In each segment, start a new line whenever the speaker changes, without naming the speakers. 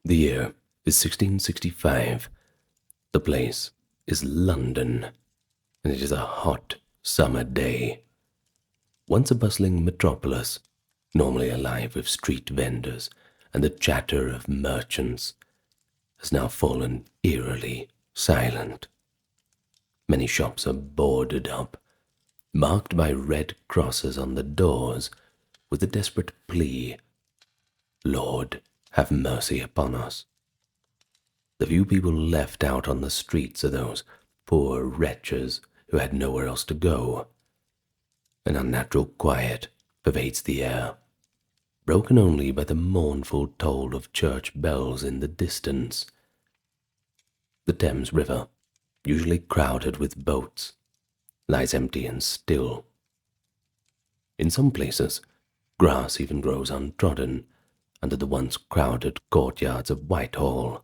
The year is 1665. The place is London, and it is a hot summer day. Once a bustling metropolis, normally alive with street vendors and the chatter of merchants, has now fallen eerily silent. Many shops are boarded up, marked by red crosses on the doors with the desperate plea, "Lord, have mercy upon us." The few people left out on the streets are those poor wretches who had nowhere else to go. An unnatural quiet pervades the air, broken only by the mournful toll of church bells in the distance. The Thames River, usually crowded with boats, lies empty and still. In some places, grass even grows untrodden under the once crowded courtyards of Whitehall.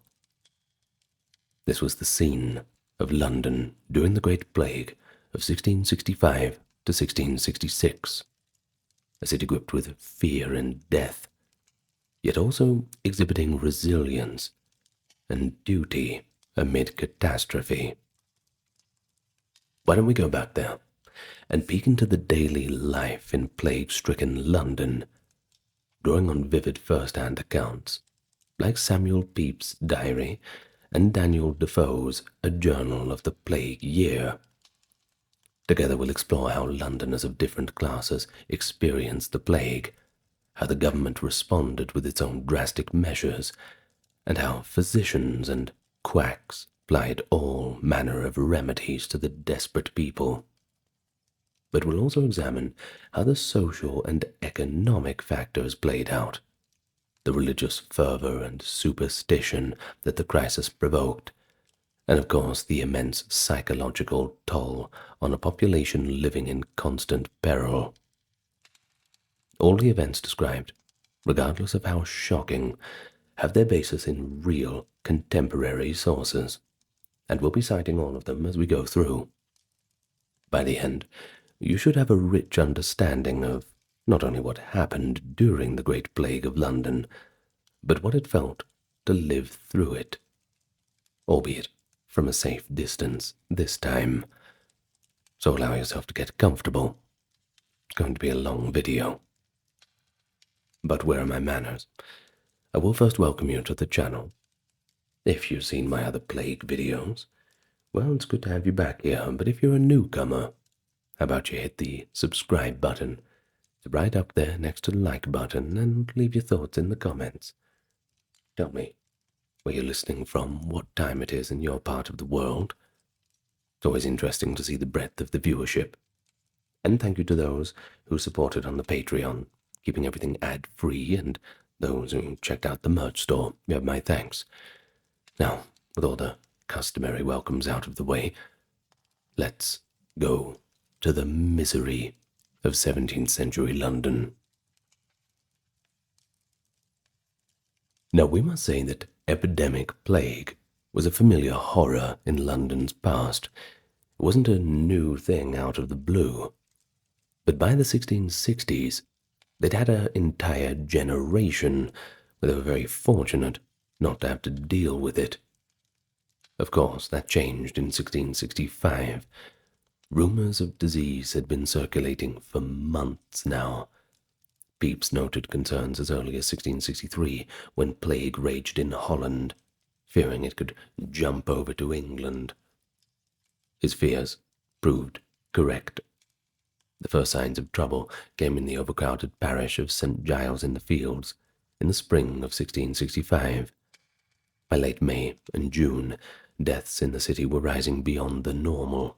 This was the scene of London during the Great Plague of 1665 to 1666, a city gripped with fear and death, yet also exhibiting resilience and duty amid catastrophe. Why don't we go back there and peek into the daily life in plague-stricken London, drawing on vivid first-hand accounts, like Samuel Pepys' diary and Daniel Defoe's A Journal of the Plague Year. Together we'll explore how Londoners of different classes experienced the plague, how the government responded with its own drastic measures, and how physicians and quacks applied all manner of remedies to the desperate people. But we'll also examine how the social and economic factors played out, the religious fervor and superstition that the crisis provoked, and of course the immense psychological toll on a population living in constant peril. All the events described, regardless of how shocking, have their basis in real contemporary sources, and we'll be citing all of them as we go through. By the end, you should have a rich understanding of not only what happened during the Great Plague of London, but what it felt to live through it, albeit from a safe distance this time. So allow yourself to get comfortable. It's going to be a long video. But where are my manners? I will first welcome you to the channel. If you've seen my other plague videos, well, it's good to have you back here, but if you're a newcomer, how about you hit the subscribe button? It's right up there next to the like button, and leave your thoughts in the comments. Tell me where you're listening from, what time it is in your part of the world. It's always interesting to see the breadth of the viewership. And thank you to those who supported on the Patreon, keeping everything ad-free, and those who checked out the merch store. You have my thanks. Now, with all the customary welcomes out of the way, let's go to the misery of 17th century London. Now, we must say that epidemic plague was a familiar horror in London's past. It wasn't a new thing out of the blue. But by the 1660s, they'd had an entire generation where they were very fortunate not to have to deal with it. Of course, that changed in 1665. Rumors of disease had been circulating for months now. Pepys noted concerns as early as 1663, when plague raged in Holland, fearing it could jump over to England. His fears proved correct. The first signs of trouble came in the overcrowded parish of St. Giles in the Fields in the spring of 1665. By late May and June, deaths in the city were rising beyond the normal,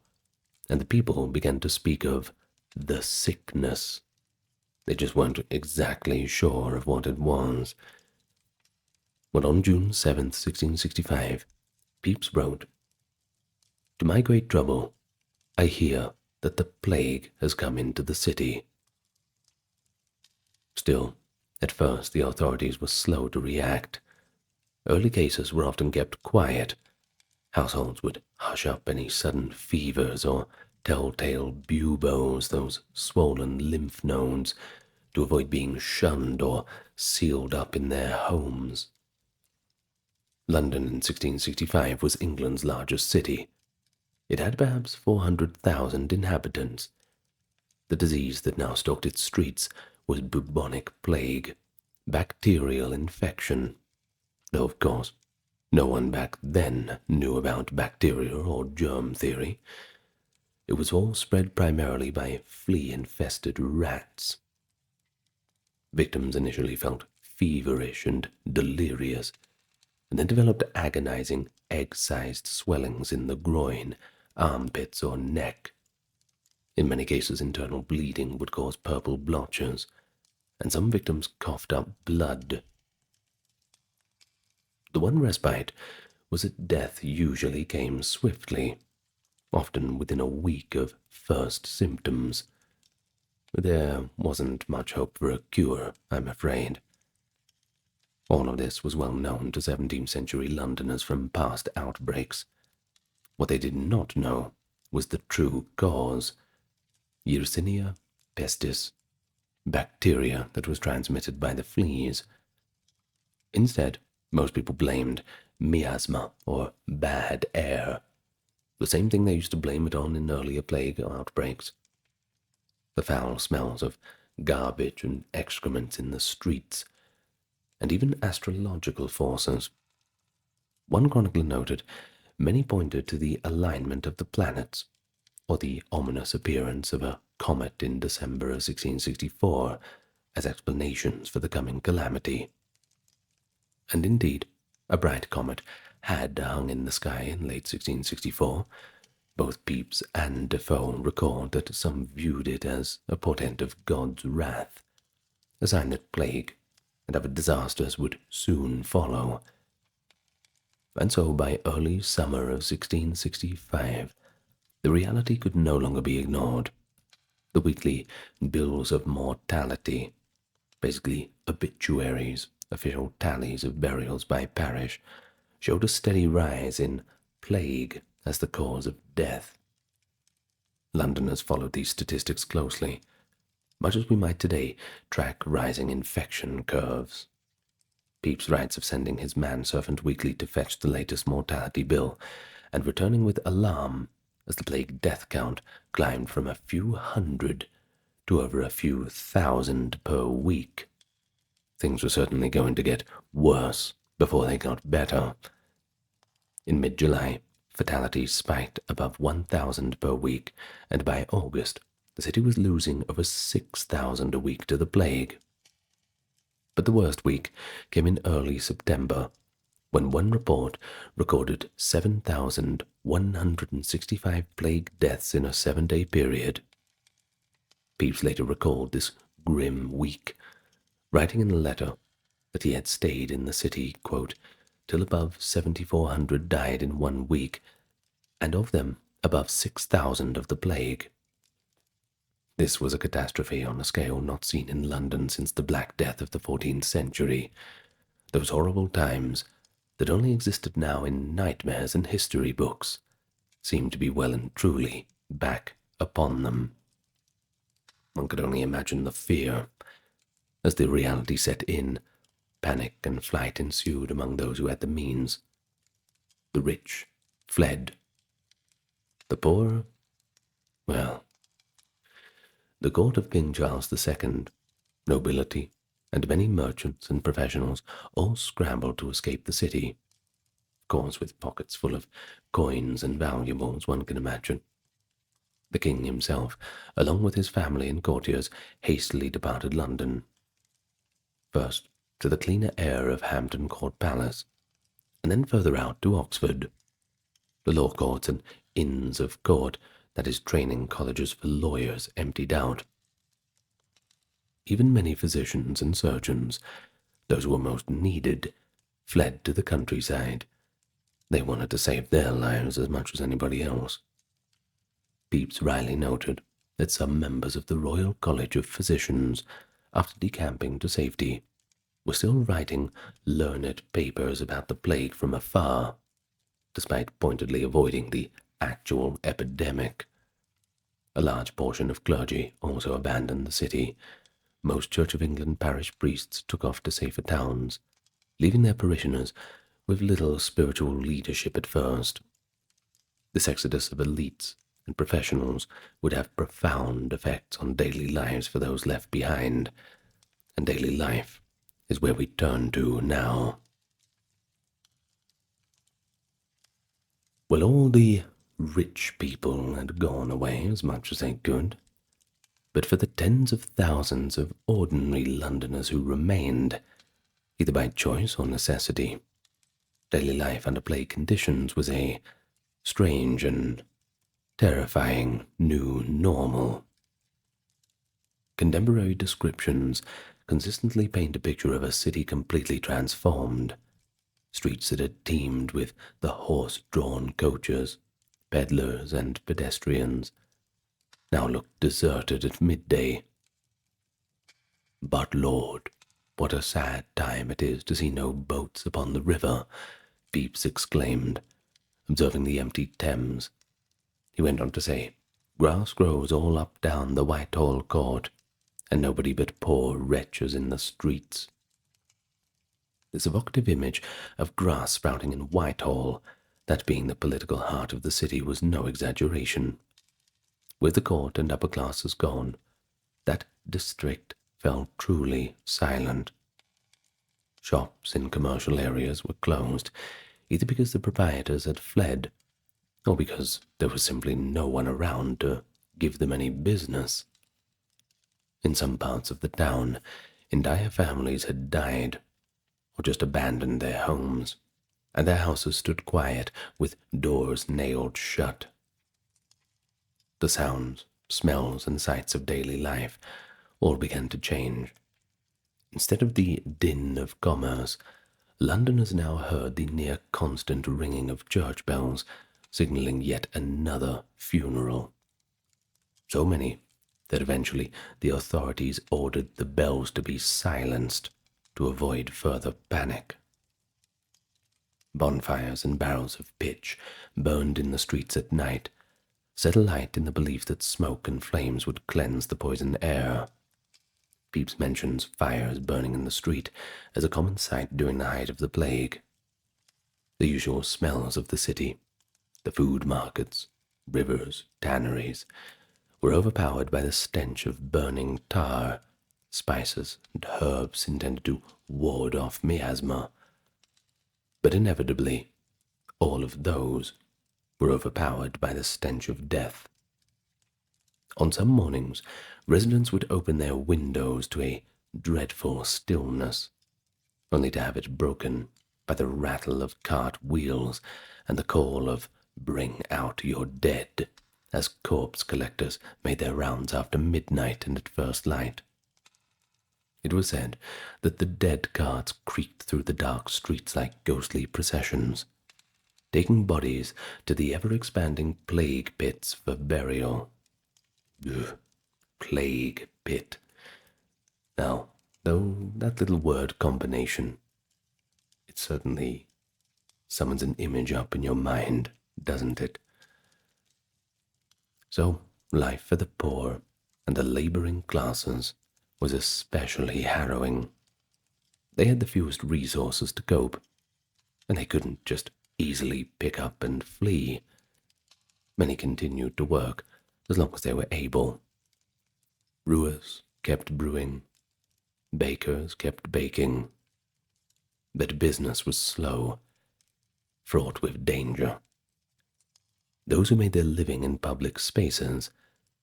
and the people began to speak of the sickness. They just weren't exactly sure of what it was. But on June 7th, 1665, Pepys wrote, "To my great trouble, I hear that the plague has come into the city." Still, at first the authorities were slow to react. Early cases were often kept quiet. Households would hush up any sudden fevers or telltale buboes, those swollen lymph nodes, to avoid being shunned or sealed up in their homes. London in 1665 was England's largest city. It had perhaps 400,000 inhabitants. The disease that now stalked its streets was bubonic plague, bacterial infection, though of course no one back then knew about bacterial or germ theory. It was all spread primarily by flea-infested rats. Victims initially felt feverish and delirious, and then developed agonizing egg-sized swellings in the groin, armpits, or neck. In many cases, internal bleeding would cause purple blotches, and some victims coughed up blood. The one respite was that death usually came swiftly, often within a week of first symptoms. There wasn't much hope for a cure, I'm afraid. All of this was well known to 17th century Londoners from past outbreaks. What they did not know was the true cause: Yersinia pestis, bacteria that was transmitted by the fleas. Instead, most people blamed miasma, or bad air, the same thing they used to blame it on in earlier plague outbreaks. The foul smells of garbage and excrement in the streets, and even astrological forces. One chronicler noted many pointed to the alignment of the planets, or the ominous appearance of a comet in December of 1664, as explanations for the coming calamity. And indeed, a bright comet had hung in the sky in late 1664. Both Pepys and Defoe record that some viewed it as a portent of God's wrath, a sign that plague and other disasters would soon follow. And so by early summer of 1665, the reality could no longer be ignored. The weekly Bills of Mortality, basically obituaries, official tallies of burials by parish, showed a steady rise in plague as the cause of death. Londoners followed these statistics closely, much as we might today track rising infection curves. Pepys writes of sending his manservant weekly to fetch the latest mortality bill, and returning with alarm as the plague death count climbed from a few hundred to over a few thousand per week. Things were certainly going to get worse before they got better. In mid-July, fatalities spiked above 1,000 per week, and by August, the city was losing over 6,000 a week to the plague. But the worst week came in early September, when one report recorded 7,165 plague deaths in a 7-day period. Pepys later recalled this grim week, writing in a letter that he had stayed in the city, quote, till above 7,400 died in 1 week, and of them above 6,000 of the plague. This was a catastrophe on a scale not seen in London since the Black Death of the 14th century, those horrible times that only existed now in nightmares and history books seemed to be well and truly back upon them. One could only imagine the fear. As the reality set in, panic and flight ensued among those who had the means. The rich fled. The poor, well, the court of King Charles II, nobility, and many merchants and professionals all scrambled to escape the city, of course with pockets full of coins and valuables, one can imagine. The king himself, along with his family and courtiers, hastily departed London. First to the cleaner air of Hampton Court Palace, and then further out to Oxford. The law courts and inns of court, that is, training colleges for lawyers, emptied out. Even many physicians and surgeons, those who were most needed, fled to the countryside. They wanted to save their lives as much as anybody else. Pepys wryly noted that some members of the Royal College of Physicians, after decamping to safety, were still writing learned papers about the plague from afar, despite pointedly avoiding the actual epidemic. A large portion of clergy also abandoned the city. Most Church of England parish priests took off to safer towns, leaving their parishioners with little spiritual leadership at first. This exodus of elites and professionals would have profound effects on daily lives for those left behind, and daily life is where we turn to now. Well, all the rich people had gone away as much as they could, but for the tens of thousands of ordinary Londoners who remained, either by choice or necessity, daily life under plague conditions was a strange and terrifying new normal. Contemporary descriptions consistently paint a picture of a city completely transformed. Streets that had teemed with the horse-drawn coaches, peddlers, and pedestrians now looked deserted at midday. But Lord, what a sad time it is to see no boats upon the river, Pepys exclaimed, observing the empty Thames. He went on to say, grass grows all up down the Whitehall court, and nobody but poor wretches in the streets. This evocative image of grass sprouting in Whitehall, that being the political heart of the city, was no exaggeration. With the court and upper classes gone, that district fell truly silent. Shops in commercial areas were closed, either because the proprietors had fled, or because there was simply no one around to give them any business. In some parts of the town, entire families had died, or just abandoned their homes, and their houses stood quiet, with doors nailed shut. The sounds, smells, and sights of daily life all began to change. Instead of the din of commerce, Londoners now heard the near-constant ringing of church bells, signaling yet another funeral. So many that eventually the authorities ordered the bells to be silenced to avoid further panic. Bonfires and barrels of pitch burned in the streets at night, set alight in the belief that smoke and flames would cleanse the poison air. Pepys mentions fires burning in the street as a common sight during the height of the plague. The usual smells of the city, the food markets, rivers, tanneries, were overpowered by the stench of burning tar, spices, and herbs intended to ward off miasma. But inevitably, all of those were overpowered by the stench of death. On some mornings, residents would open their windows to a dreadful stillness, only to have it broken by the rattle of cart wheels and the call of "Bring out your dead," as corpse collectors made their rounds after midnight and at first light. It was said that the dead carts creaked through the dark streets like ghostly processions, taking bodies to the ever-expanding plague pits for burial. Ugh, plague pit. Now, though that little word combination, it certainly summons an image up in your mind, doesn't it? So, life for the poor and the laboring classes was especially harrowing. They had the fewest resources to cope, and they couldn't just easily pick up and flee. Many continued to work as long as they were able. Brewers kept brewing, bakers kept baking, but business was slow, fraught with danger. Those who made their living in public spaces,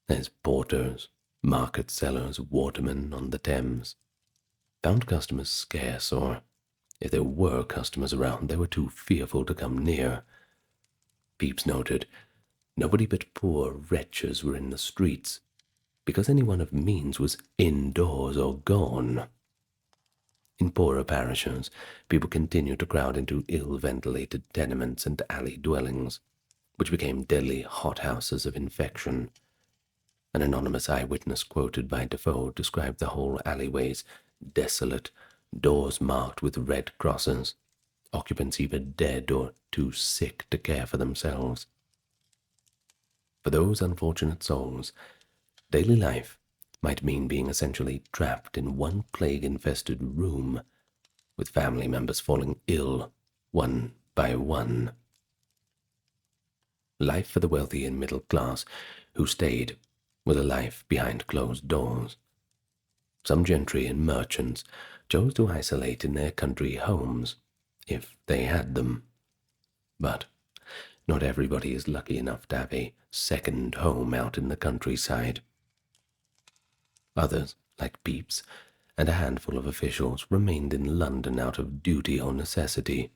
as porters, market sellers, watermen on the Thames, found customers scarce, or if there were customers around, they were too fearful to come near. Pepys noted, nobody but poor wretches were in the streets, because anyone of means was indoors or gone. In poorer parishes, people continued to crowd into ill-ventilated tenements and alley dwellings, which became deadly hothouses of infection. An anonymous eyewitness quoted by Defoe described the whole alleyways desolate, doors marked with red crosses, occupants either dead or too sick to care for themselves. For those unfortunate souls, daily life might mean being essentially trapped in one plague-infested room, with family members falling ill one by one. Life for the wealthy and middle class who stayed was a life behind closed doors. Some gentry and merchants chose to isolate in their country homes, if they had them. But not everybody is lucky enough to have a second home out in the countryside. Others, like Pepys and a handful of officials, remained in London out of duty or necessity,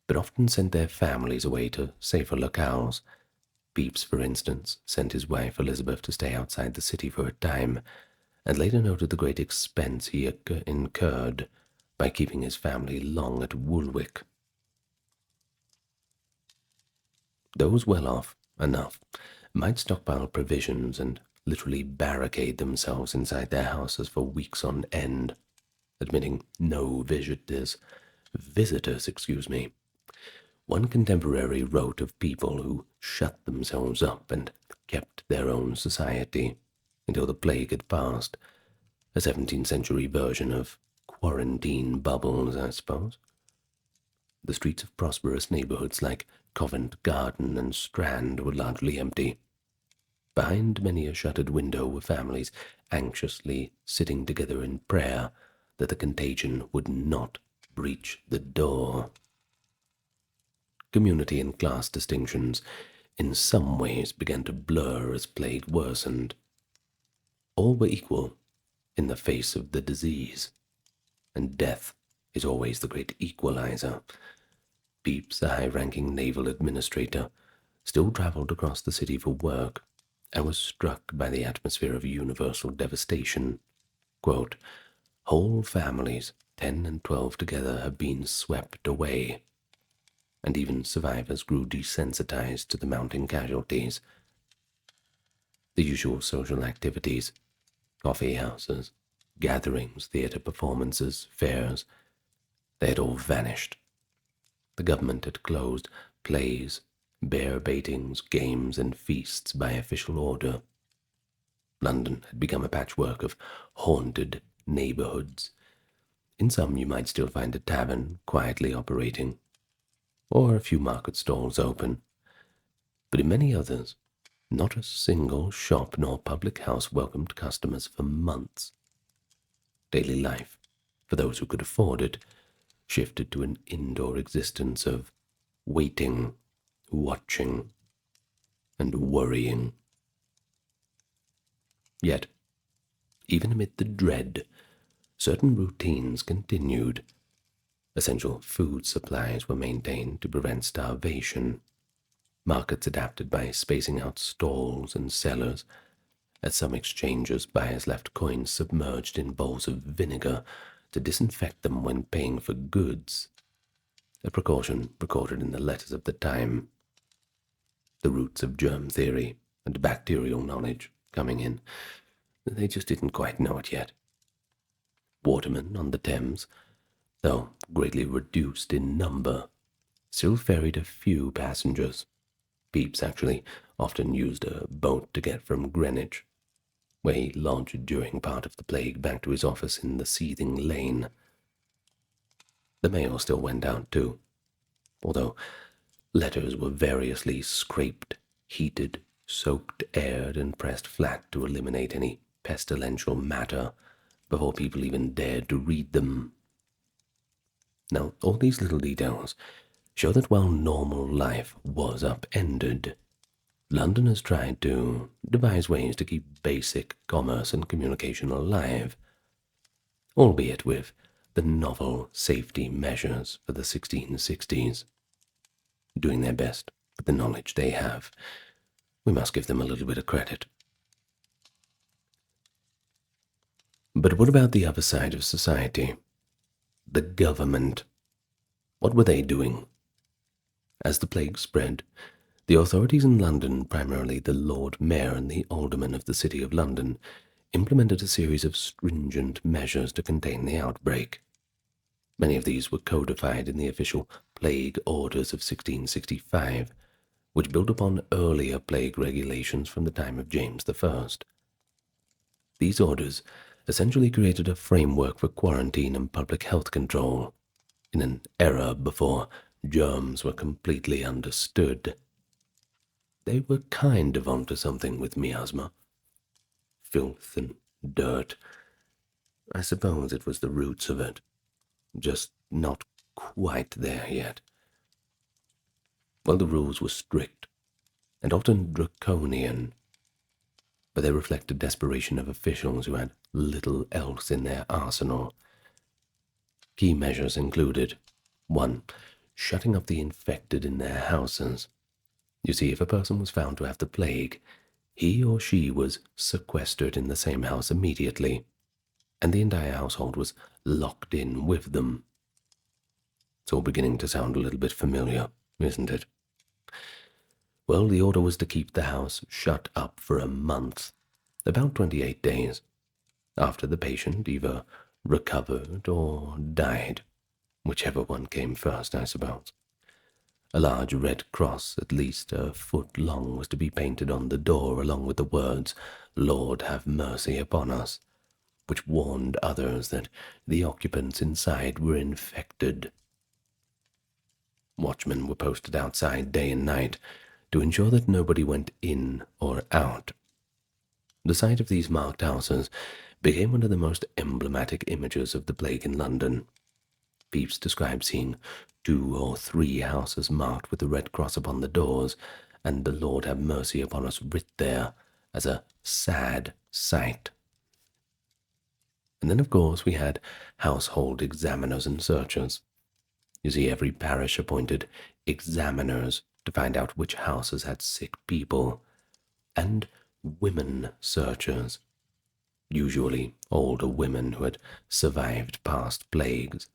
but often sent their families away to safer locales. Pepys, for instance, sent his wife Elizabeth to stay outside the city for a time, and later noted the great expense he incurred by keeping his family long at Woolwich. Those well off enough might stockpile provisions and literally barricade themselves inside their houses for weeks on end, admitting no visitors. One contemporary wrote of people who shut themselves up and kept their own society until the plague had passed, a 17th century version of quarantine bubbles, I suppose. The streets of prosperous neighborhoods like Covent Garden and Strand were largely empty. Behind many a shuttered window were families anxiously sitting together in prayer that the contagion would not breach the door. Community and class distinctions in some ways began to blur as plague worsened. All were equal in the face of the disease, and death is always the great equalizer. Pepys, a high-ranking naval administrator, still travelled across the city for work and was struck by the atmosphere of universal devastation. Quote, "Whole families, 10 and 12 together, have been swept away," and even survivors grew desensitized to the mounting casualties. The usual social activities, coffee houses, gatherings, theatre performances, fairs, they had all vanished. The government had closed plays, bear baitings, games, and feasts by official order. London had become a patchwork of haunted neighborhoods. In some you might still find a tavern quietly operating, or a few market stalls open, but in many others, not a single shop nor public house welcomed customers for months. Daily life, for those who could afford it, shifted to an indoor existence of waiting, watching, and worrying. Yet, even amid the dread, certain routines continued. Essential food supplies were maintained to prevent starvation. Markets adapted by spacing out stalls and cellars. At some exchanges, buyers left coins submerged in bowls of vinegar to disinfect them when paying for goods, a precaution recorded in the letters of the time. The roots of germ theory and bacterial knowledge coming in. They just didn't quite know it yet. Watermen on the Thames, though greatly reduced in number, still ferried a few passengers. Pepys actually often used a boat to get from Greenwich, where he lodged during part of the plague, back to his office in the seething lane. The mail still went out too, although letters were variously scraped, heated, soaked, aired, and pressed flat to eliminate any pestilential matter before people even dared to read them. Now, all these little details show that while normal life was upended, London has tried to devise ways to keep basic commerce and communication alive, albeit with the novel safety measures for the 1660s. Doing their best with the knowledge they have. We must give them a little bit of credit. But what about the other side of society? The government. What were they doing? As the plague spread, the authorities in London, primarily the Lord Mayor and the Aldermen of the City of London, implemented a series of stringent measures to contain the outbreak. Many of these were codified in the official plague orders of 1665, which built upon earlier plague regulations from the time of James I. These orders essentially created a framework for quarantine and public health control, in an era before germs were completely understood. They were kind of onto something with miasma. Filth and dirt. I suppose it was the roots of it, just not quite there yet. Well, the rules were strict, and often draconian, but they reflected desperation of officials who had little else in their arsenal. Key measures included 1. Shutting up the infected in their houses. You see, if a person was found to have the plague, he or she was sequestered in the same house immediately, and the entire household was locked in with them. It's all beginning to sound a little bit familiar, isn't it? Well, the order was to keep the house shut up for a month, about 28 days, after the patient either recovered or died, whichever one came first, I suppose. A large red cross, at least a foot long, was to be painted on the door along with the words, "Lord, have mercy upon us," which warned others that the occupants inside were infected. Watchmen were posted outside day and night to ensure that nobody went in or out. The sight of these marked houses became one of the most emblematic images of the plague in London. Pepys described seeing 2 or 3 houses marked with the red cross upon the doors, and "the Lord have mercy upon us" writ there, as a sad sight. And then, of course, we had household examiners and searchers. You see, every parish appointed examiners to find out which houses had sick people, and women searchers, usually older women who had survived past plagues,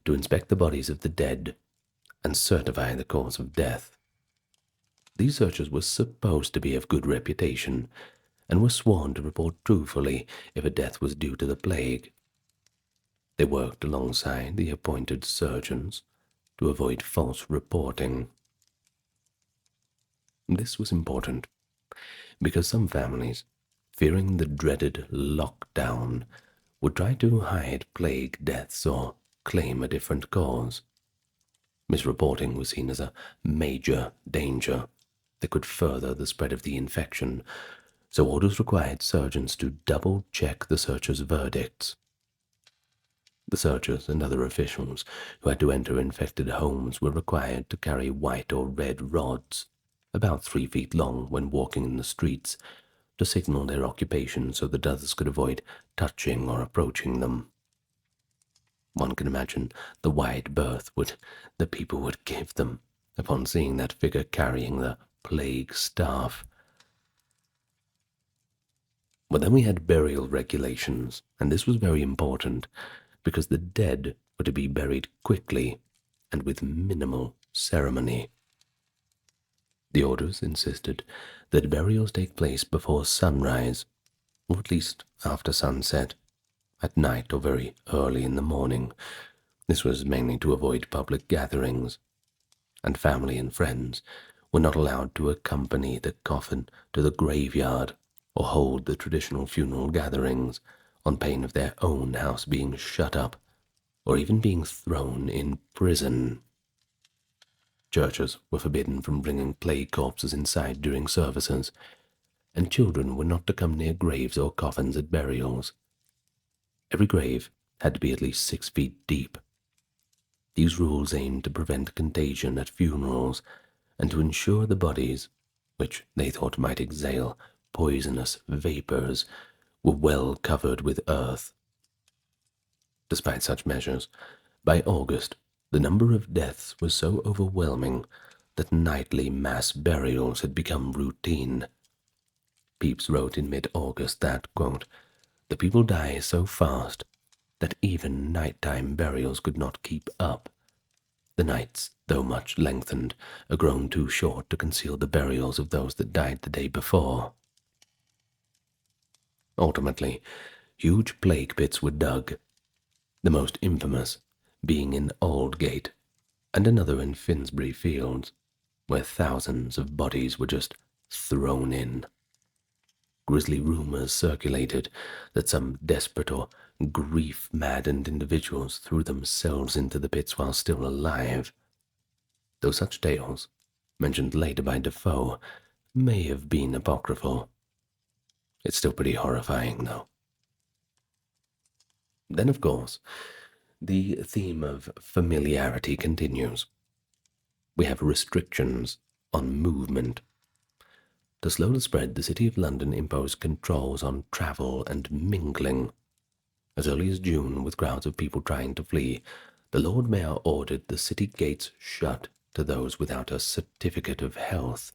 to inspect the bodies of the dead and certify the cause of death. These searchers were supposed to be of good reputation, and were sworn to report truthfully if a death was due to the plague. They worked alongside the appointed surgeons to avoid false reporting. This was important, because some families, fearing the dreaded lockdown, would try to hide plague deaths or claim a different cause. Misreporting was seen as a major danger that could further the spread of the infection, so orders required surgeons to double-check the searchers' verdicts. The searchers and other officials who had to enter infected homes were required to carry white or red rods, about 3 feet long, when walking in the streets, to signal their occupation so that others could avoid touching or approaching them. One can imagine the wide berth the people would give them upon seeing that figure carrying the plague staff. But then we had burial regulations, and this was very important, because the dead were to be buried quickly and with minimal ceremony. The orders insisted that burials take place before sunrise, or at least after sunset, at night or very early in the morning. This was mainly to avoid public gatherings, and family and friends were not allowed to accompany the coffin to the graveyard or hold the traditional funeral gatherings, on pain of their own house being shut up or even being thrown in prison. Churches were forbidden from bringing plague corpses inside during services, and children were not to come near graves or coffins at burials. Every grave had to be at least 6 feet deep. These rules aimed to prevent contagion at funerals and to ensure the bodies, which they thought might exhale poisonous vapors, were well covered with earth. Despite such measures, by August, the number of deaths was so overwhelming that nightly mass burials had become routine. Pepys wrote in mid-August that, quote, "The people die so fast that even nighttime burials could not keep up. The nights, though much lengthened, are grown too short to conceal the burials of those that died the day before." Ultimately, huge plague pits were dug, the most infamous being in Aldgate, and another in Finsbury Fields, where thousands of bodies were just thrown in. Grisly rumors circulated that some desperate or grief-maddened individuals threw themselves into the pits while still alive. though such tales, mentioned later by Defoe, may have been apocryphal. It's still pretty horrifying, though. Then, of course, the theme of familiarity continues. We have restrictions on movement. To slow the spread, the City of London imposed controls on travel and mingling. As early as June, with crowds of people trying to flee, the Lord Mayor ordered the city gates shut to those without a certificate of health.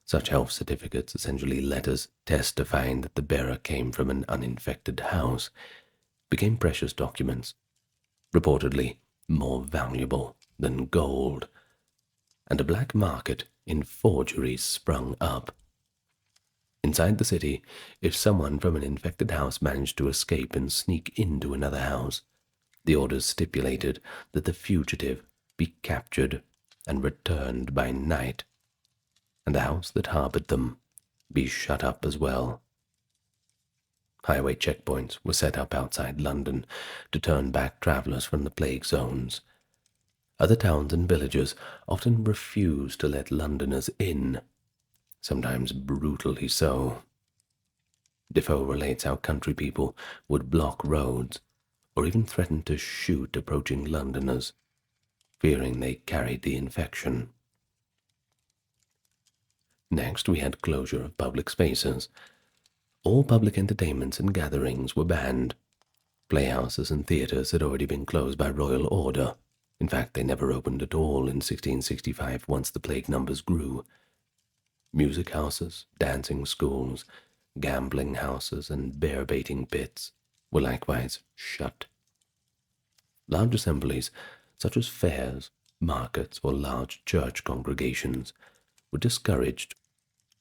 Such health certificates, essentially letters testifying that the bearer came from an uninfected house, became precious documents, reportedly more valuable than gold, and a black market in forgeries sprung up. Inside the city, if someone from an infected house managed to escape and sneak into another house, the orders stipulated that the fugitive be captured and returned by night, and the house that harbored them be shut up as well. Highway checkpoints were set up outside London to turn back travellers from the plague zones. Other towns and villages often refused to let Londoners in, sometimes brutally so. Defoe relates how country people would block roads or even threaten to shoot approaching Londoners, fearing they carried the infection. Next, we had closure of public spaces. All public entertainments and gatherings were banned. Playhouses and theatres had already been closed by royal order. In fact, they never opened at all in 1665 once the plague numbers grew. Music houses, dancing schools, gambling houses, and bear-baiting pits were likewise shut. Large assemblies, such as fairs, markets, or large church congregations, were discouraged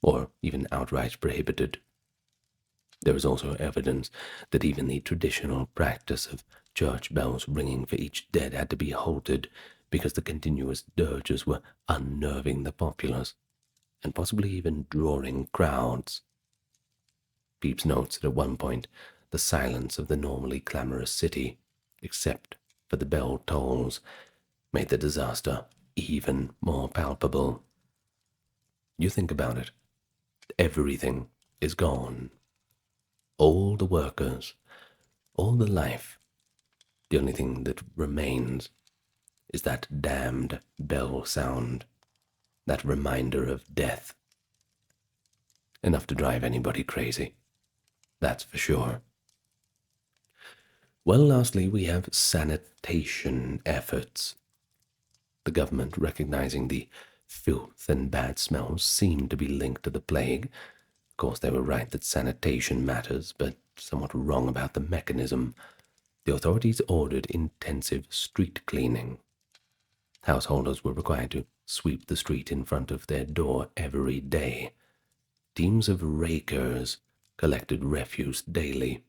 or even outright prohibited. There is also evidence that even the traditional practice of church bells ringing for each dead had to be halted because the continuous dirges were unnerving the populace and possibly even drawing crowds. Pepys notes that at one point the silence of the normally clamorous city, except for the bell tolls, made the disaster even more palpable. You think about it. Everything is gone. All the workers, all the life. The only thing that remains is that damned bell sound, that reminder of death. Enough to drive anybody crazy, that's for sure. Well, lastly, we have sanitation efforts. The government, recognizing the filth and bad smells, seemed to be linked to the plague. Of course, they were right that sanitation matters, but somewhat wrong about the mechanism. The authorities ordered intensive street cleaning. Householders were required to sweep the street in front of their door every day. Teams of rakers collected refuse daily,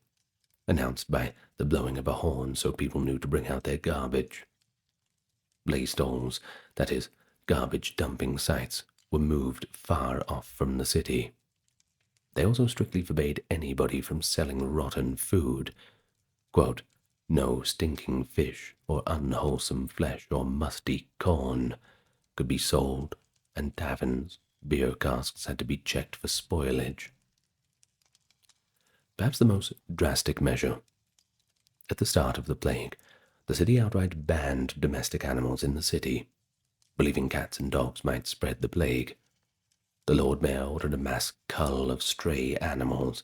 announced by the blowing of a horn so people knew to bring out their garbage. Lay stalls, that is, garbage dumping sites, were moved far off from the city. They also strictly forbade anybody from selling rotten food. Quote, no stinking fish or unwholesome flesh or musty corn could be sold, and taverns, beer casks had to be checked for spoilage. Perhaps the most drastic measure. At the start of the plague, the city outright banned domestic animals in the city, believing cats and dogs might spread the plague. The Lord Mayor ordered a mass cull of stray animals.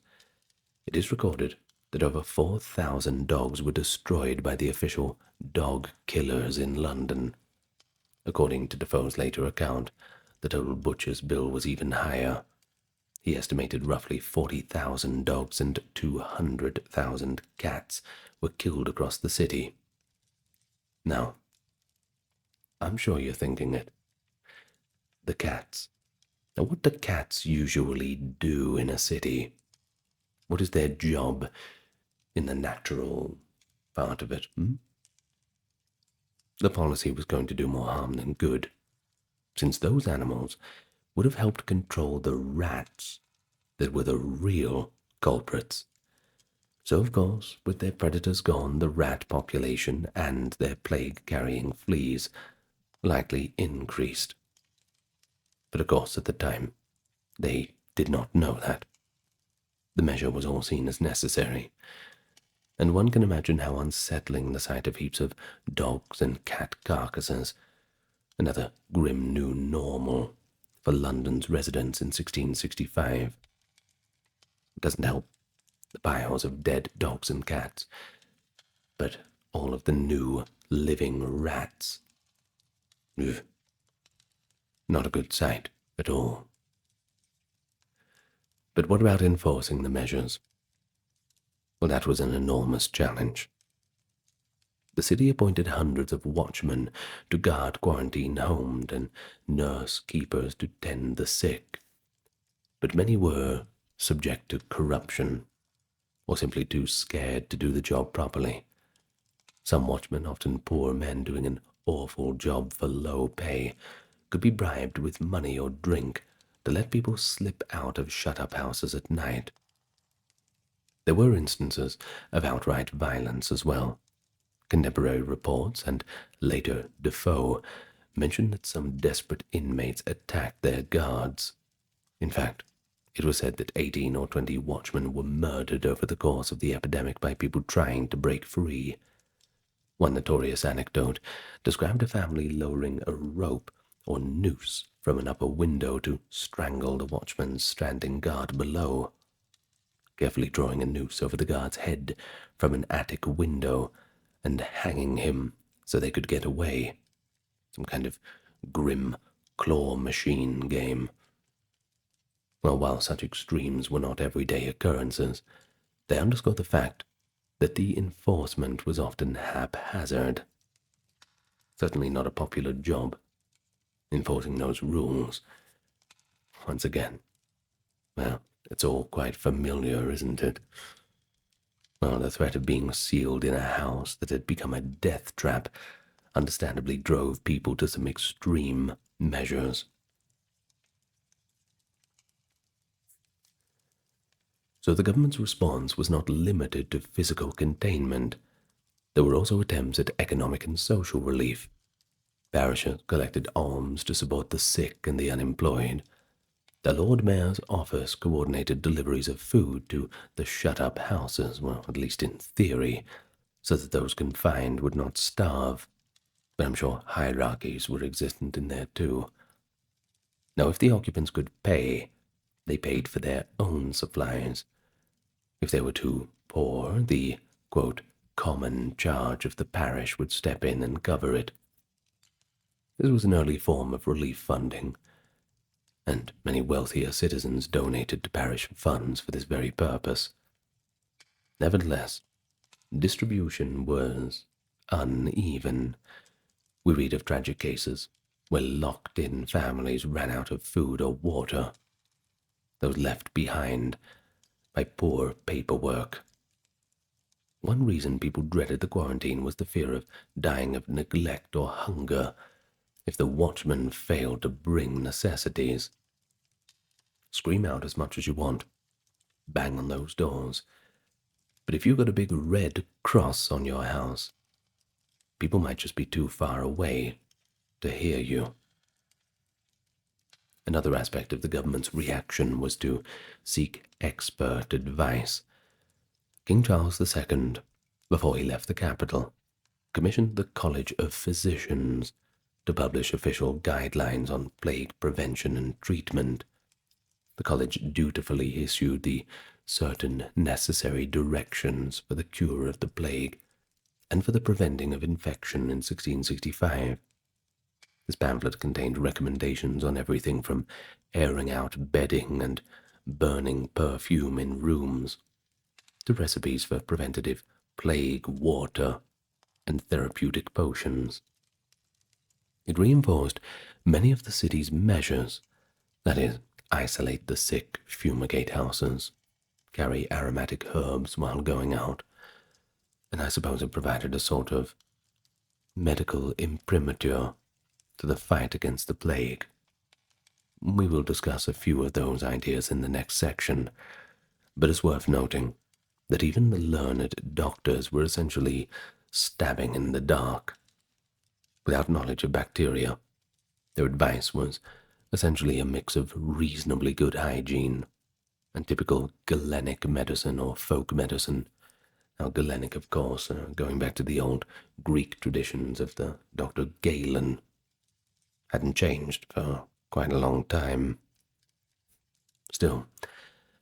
It is recorded that over 4,000 dogs were destroyed by the official dog killers in London. According to Defoe's later account, the total butcher's bill was even higher. He estimated roughly 40,000 dogs and 200,000 cats were killed across the city. Now, I'm sure you're thinking it. The cats. Now, what do cats usually do in a city? What is their job in the natural part of it? The policy was going to do more harm than good, since those animals would have helped control the rats that were the real culprits. So, of course, with their predators gone, the rat population and their plague-carrying fleas likely increased. But of course, at the time, they did not know that. The measure was all seen as necessary, and one can imagine how unsettling the sight of heaps of dogs and cat carcasses, another grim new normal for London's residents in 1665. It doesn't help the piles of dead dogs and cats, but all of the new living rats. Ugh. Not a good sight at all. But what about enforcing the measures? Well, that was an enormous challenge. The city appointed hundreds of watchmen to guard quarantine homes and nurse keepers to tend the sick, but many were subject to corruption or simply too scared to do the job properly. Some watchmen, often poor men doing an awful job for low pay, could be bribed with money or drink to let people slip out of shut-up houses at night. There were instances of outright violence as well. Contemporary reports, and later Defoe, mentioned that some desperate inmates attacked their guards. In fact, it was said that 18 or 20 watchmen were murdered over the course of the epidemic by people trying to break free. One notorious anecdote described a family lowering a rope or noose from an upper window to strangle the watchman standing guard below. Carefully drawing a noose over the guard's head from an attic window and hanging him so they could get away. Some kind of grim claw machine game. Well, while such extremes were not everyday occurrences, they underscore the fact that the enforcement was often haphazard. Certainly not a popular job, enforcing those rules. Once again, well, it's all quite familiar, isn't it? Well, the threat of being sealed in a house that had become a death trap understandably drove people to some extreme measures. So the government's response was not limited to physical containment. There were also attempts at economic and social relief. Parishes collected alms to support the sick and the unemployed. The Lord Mayor's office coordinated deliveries of food to the shut-up houses, well, at least in theory, so that those confined would not starve. But I'm sure hierarchies were existent in there too. Now, if the occupants could pay, they paid for their own supplies. If they were too poor, the, quote, common charge of the parish would step in and cover it. This was an early form of relief funding, and many wealthier citizens donated to parish funds for this very purpose. Nevertheless, distribution was uneven. We read of tragic cases where locked-in families ran out of food or water, those left behind by poor paperwork. One reason people dreaded the quarantine was the fear of dying of neglect or hunger if the watchman failed to bring necessities. Scream out as much as you want, bang on those doors, but if you've got a big red cross on your house, people might just be too far away to hear you. Another aspect of the government's reaction was to seek expert advice. King Charles II, before he left the capital, commissioned the College of Physicians to publish official guidelines on plague prevention and treatment. The college dutifully issued the certain necessary directions for the cure of the plague and for the preventing of infection in 1665. This pamphlet contained recommendations on everything from airing out bedding and burning perfume in rooms to recipes for preventative plague water and therapeutic potions. It reinforced many of the city's measures, that is, isolate the sick, fumigate houses, carry aromatic herbs while going out, and I suppose it provided a sort of medical imprimatur to the fight against the plague. We will discuss a few of those ideas in the next section, but it's worth noting that even the learned doctors were essentially stabbing in the dark. without knowledge of bacteria. Their advice was essentially a mix of reasonably good hygiene and typical Galenic medicine or folk medicine. Now, Galenic, of course, going back to the old Greek traditions of the Dr. Galen, hadn't changed for quite a long time. Still,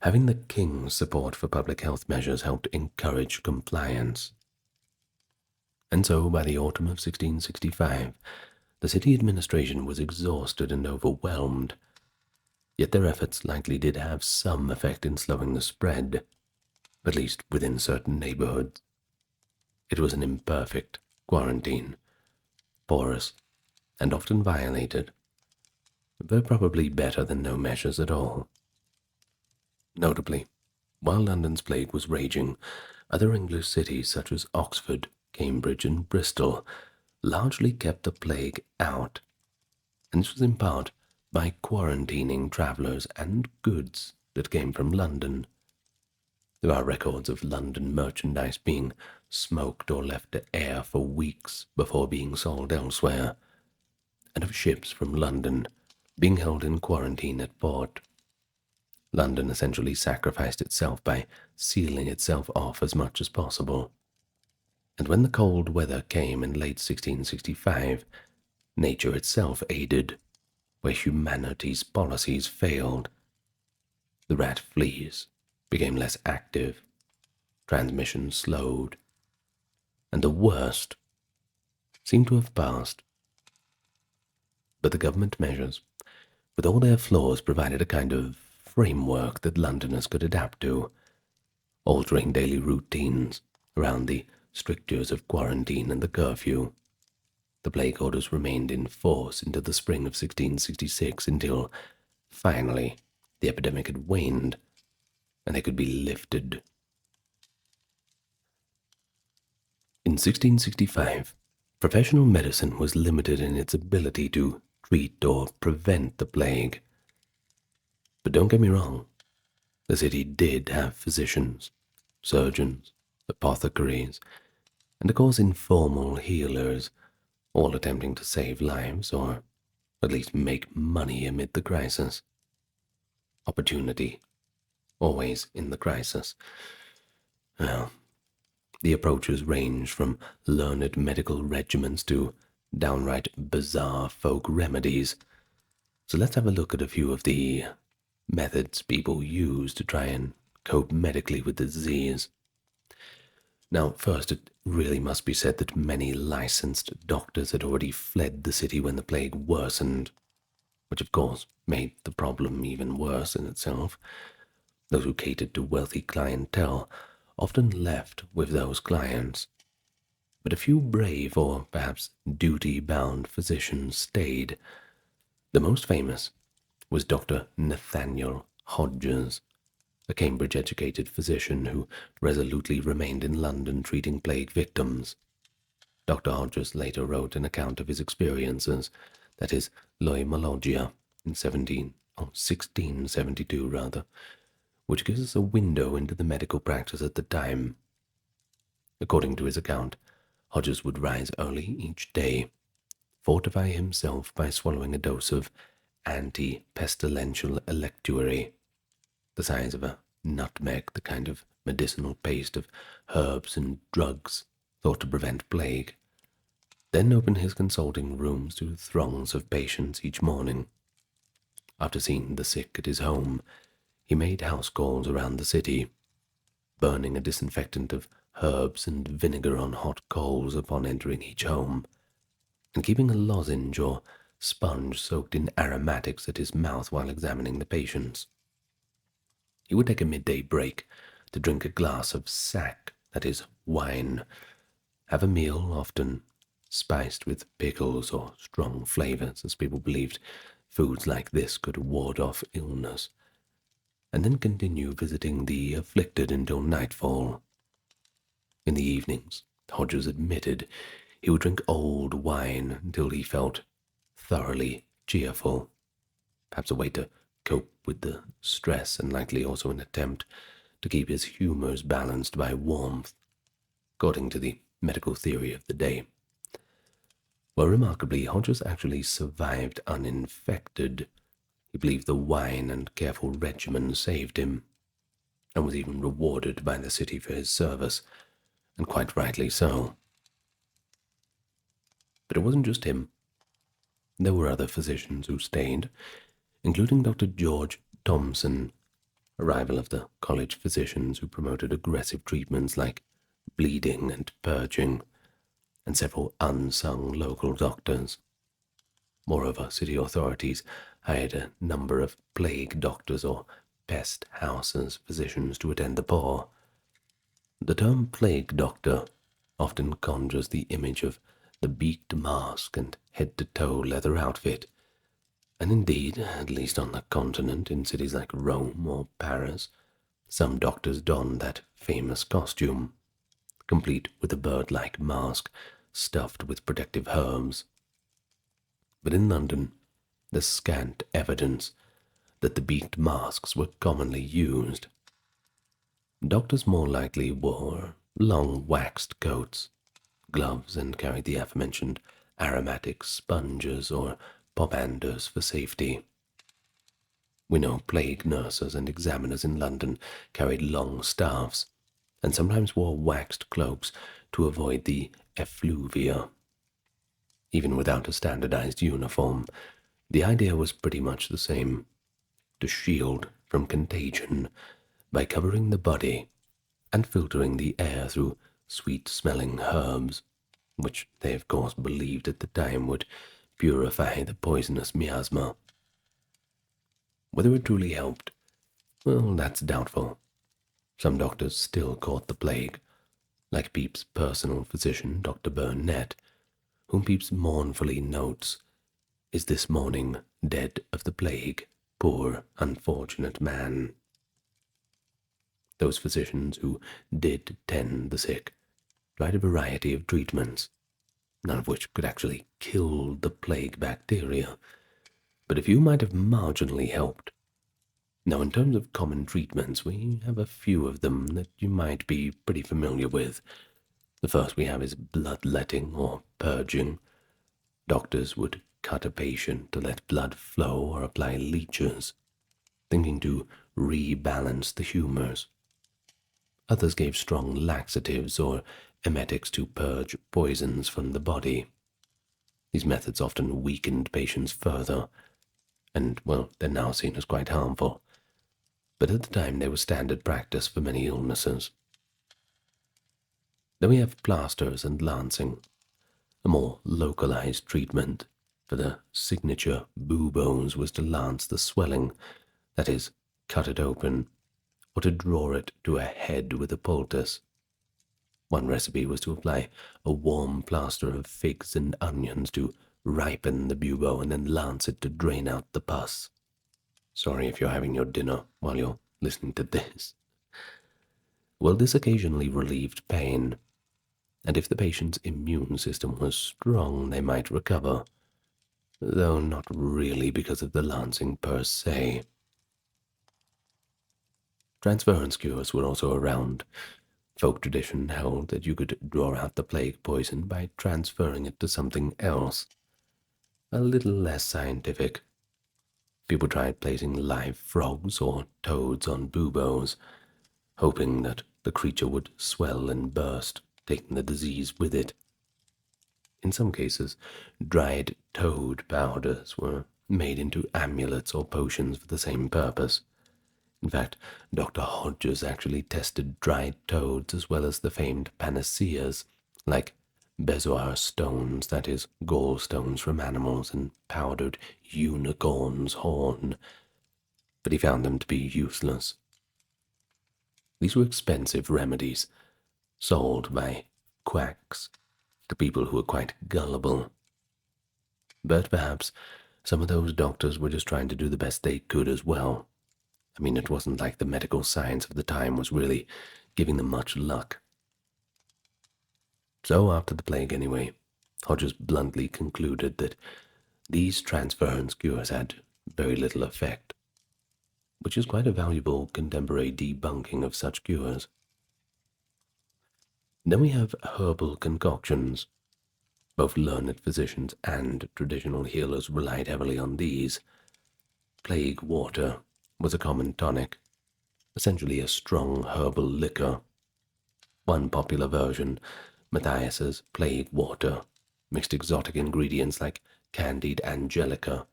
having the king's support for public health measures helped encourage compliance. And so, by the autumn of 1665, the city administration was exhausted and overwhelmed, yet their efforts likely did have some effect in slowing the spread, at least within certain neighborhoods. It was an imperfect quarantine, porous, and often violated, but probably better than no measures at all. Notably, while London's plague was raging, other English cities such as Oxford, Cambridge, and Bristol largely kept the plague out, and this was in part by quarantining travellers and goods that came from London. There are records of London merchandise being smoked or left to air for weeks before being sold elsewhere, and of ships from London being held in quarantine at port. London essentially sacrificed itself by sealing itself off as much as possible. And when the cold weather came in late 1665, nature itself aided, where humanity's policies failed. The rat fleas became less active, transmission slowed, and the worst seemed to have passed. But the government measures, with all their flaws, provided a kind of framework that Londoners could adapt to, altering daily routines around the strictures of quarantine and the curfew. The plague orders remained in force into the spring of 1666 until, finally, the epidemic had waned and they could be lifted. In 1665, professional medicine was limited in its ability to treat or prevent the plague. But don't get me wrong, the city did have physicians, surgeons, apothecaries, and of course informal healers, all attempting to save lives or at least make money amid the crisis. Opportunity, always in the crisis. Well, the approaches range from learned medical regimens to downright bizarre folk remedies. So let's have a look at a few of the methods people use to try and cope medically with the disease. Now, first, it really must be said that many licensed doctors had already fled the city when the plague worsened, which of course made the problem even worse in itself. Those who catered to wealthy clientele often left with those clients, but a few brave or perhaps duty-bound physicians stayed. The most famous was Dr. Nathaniel Hodges, a Cambridge-educated physician who resolutely remained in London treating plague victims. Dr. Hodges later wrote an account of his experiences, that is, Loimologia, in 1672, which gives us a window into the medical practice at the time. According to his account, Hodges would rise early each day, fortify himself by swallowing a dose of anti-pestilential electuary, the size of a nutmeg, the kind of medicinal paste of herbs and drugs thought to prevent plague, then open his consulting rooms to throngs of patients each morning. After seeing the sick at his home, he made house calls around the city, burning a disinfectant of herbs and vinegar on hot coals upon entering each home, and keeping a lozenge or sponge soaked in aromatics at his mouth while examining the patients. He would take a midday break to drink a glass of sack, that is, wine, have a meal, often spiced with pickles or strong flavors, as people believed foods like this could ward off illness, and then continue visiting the afflicted until nightfall. In the evenings, Hodges admitted he would drink old wine until he felt thoroughly cheerful, perhaps a way to cope with the stress and likely also an attempt to keep his humors balanced by warmth, according to the medical theory of the day. Well, remarkably, Hodges actually survived uninfected. He believed the wine and careful regimen saved him, and was even rewarded by the city for his service, and quite rightly so. But it wasn't just him. There were other physicians who stayed, including Dr. George Thompson, a rival of the college physicians who promoted aggressive treatments like bleeding and purging, and several unsung local doctors. Moreover, city authorities hired a number of plague doctors or pest houses physicians to attend the poor. The term plague doctor often conjures the image of the beaked mask and head-to-toe leather outfit, and indeed, at least on the continent, in cities like Rome or Paris, some doctors don that famous costume, complete with a bird-like mask stuffed with protective herbs. But in London, there's scant evidence that the beaked masks were commonly used. Doctors more likely wore long waxed coats, gloves, and carried the aforementioned aromatic sponges or pomanders for safety. We know plague nurses and examiners in London carried long staffs, and sometimes wore waxed cloaks to avoid the effluvia. Even without a standardized uniform, the idea was pretty much the same: to shield from contagion by covering the body and filtering the air through sweet-smelling herbs, which they of course believed at the time would purify the poisonous miasma. Whether it truly helped, well, that's doubtful. Some doctors still caught the plague, like Pepys' personal physician, Dr. Burnett, whom Pepys mournfully notes, "is this morning dead of the plague, poor unfortunate man." Those physicians who did tend the sick tried a variety of treatments, none of which could actually kill the plague bacteria, but a few might have marginally helped. Now, in terms of common treatments, we have a few of them that you might be pretty familiar with. The first we have is bloodletting or purging. Doctors would cut a patient to let blood flow or apply leeches, thinking to rebalance the humors. Others gave strong laxatives or emetics to purge poisons from the body. These methods often weakened patients further, and, well, they're now seen as quite harmful, but at the time they were standard practice for many illnesses. Then we have plasters and lancing, a more localized treatment. For the signature buboes was to lance the swelling, that is, cut it open, or to draw it to a head with a poultice. One recipe was to apply a warm plaster of figs and onions to ripen the bubo and then lance it to drain out the pus. Sorry if you're having your dinner while you're listening to this. Well, this occasionally relieved pain, and if the patient's immune system was strong, they might recover, though not really because of the lancing per se. Transference cures were also around. Folk tradition held that you could draw out the plague poison by transferring it to something else, a little less scientific. People tried placing live frogs or toads on buboes, hoping that the creature would swell and burst, taking the disease with it. In some cases, dried toad powders were made into amulets or potions for the same purpose. In fact, Dr. Hodges actually tested dried toads as well as the famed panaceas, like bezoar stones, that is, gallstones from animals, and powdered unicorn's horn, but he found them to be useless. These were expensive remedies, sold by quacks to people who were quite gullible. But perhaps some of those doctors were just trying to do the best they could as well. I mean, it wasn't like the medical science of the time was really giving them much luck. So after the plague anyway, Hodges bluntly concluded that these transference cures had very little effect, which is quite a valuable contemporary debunking of such cures. Then we have herbal concoctions. Both learned physicians and traditional healers relied heavily on these. Plague water was a common tonic, essentially a strong herbal liquor. One popular version, Matthias's plague water, mixed exotic ingredients like candied angelica,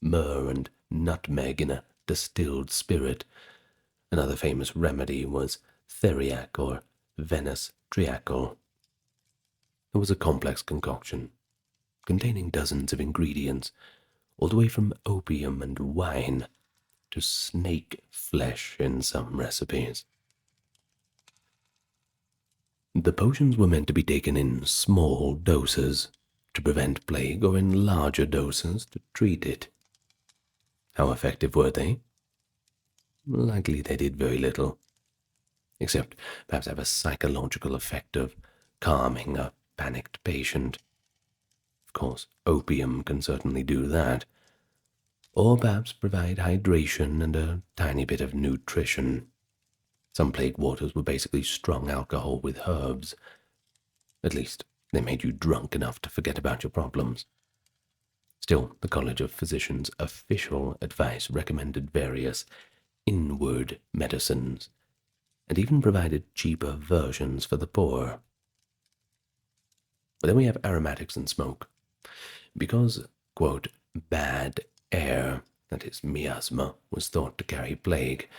myrrh, and nutmeg in a distilled spirit. Another famous remedy was theriac or Venice triacle. It was a complex concoction, containing dozens of ingredients, all the way from opium and wine to snake flesh in some recipes. The potions were meant to be taken in small doses to prevent plague or in larger doses to treat it. How effective were they? Likely they did very little, except perhaps have a psychological effect of calming a panicked patient. Of course, opium can certainly do that, or perhaps provide hydration and a tiny bit of nutrition. Some plague waters were basically strong alcohol with herbs. At least, they made you drunk enough to forget about your problems. Still, the College of Physicians' official advice recommended various inward medicines, and even provided cheaper versions for the poor. But then we have aromatics and smoke. Because, quote, bad air, that is miasma, was thought to carry plague,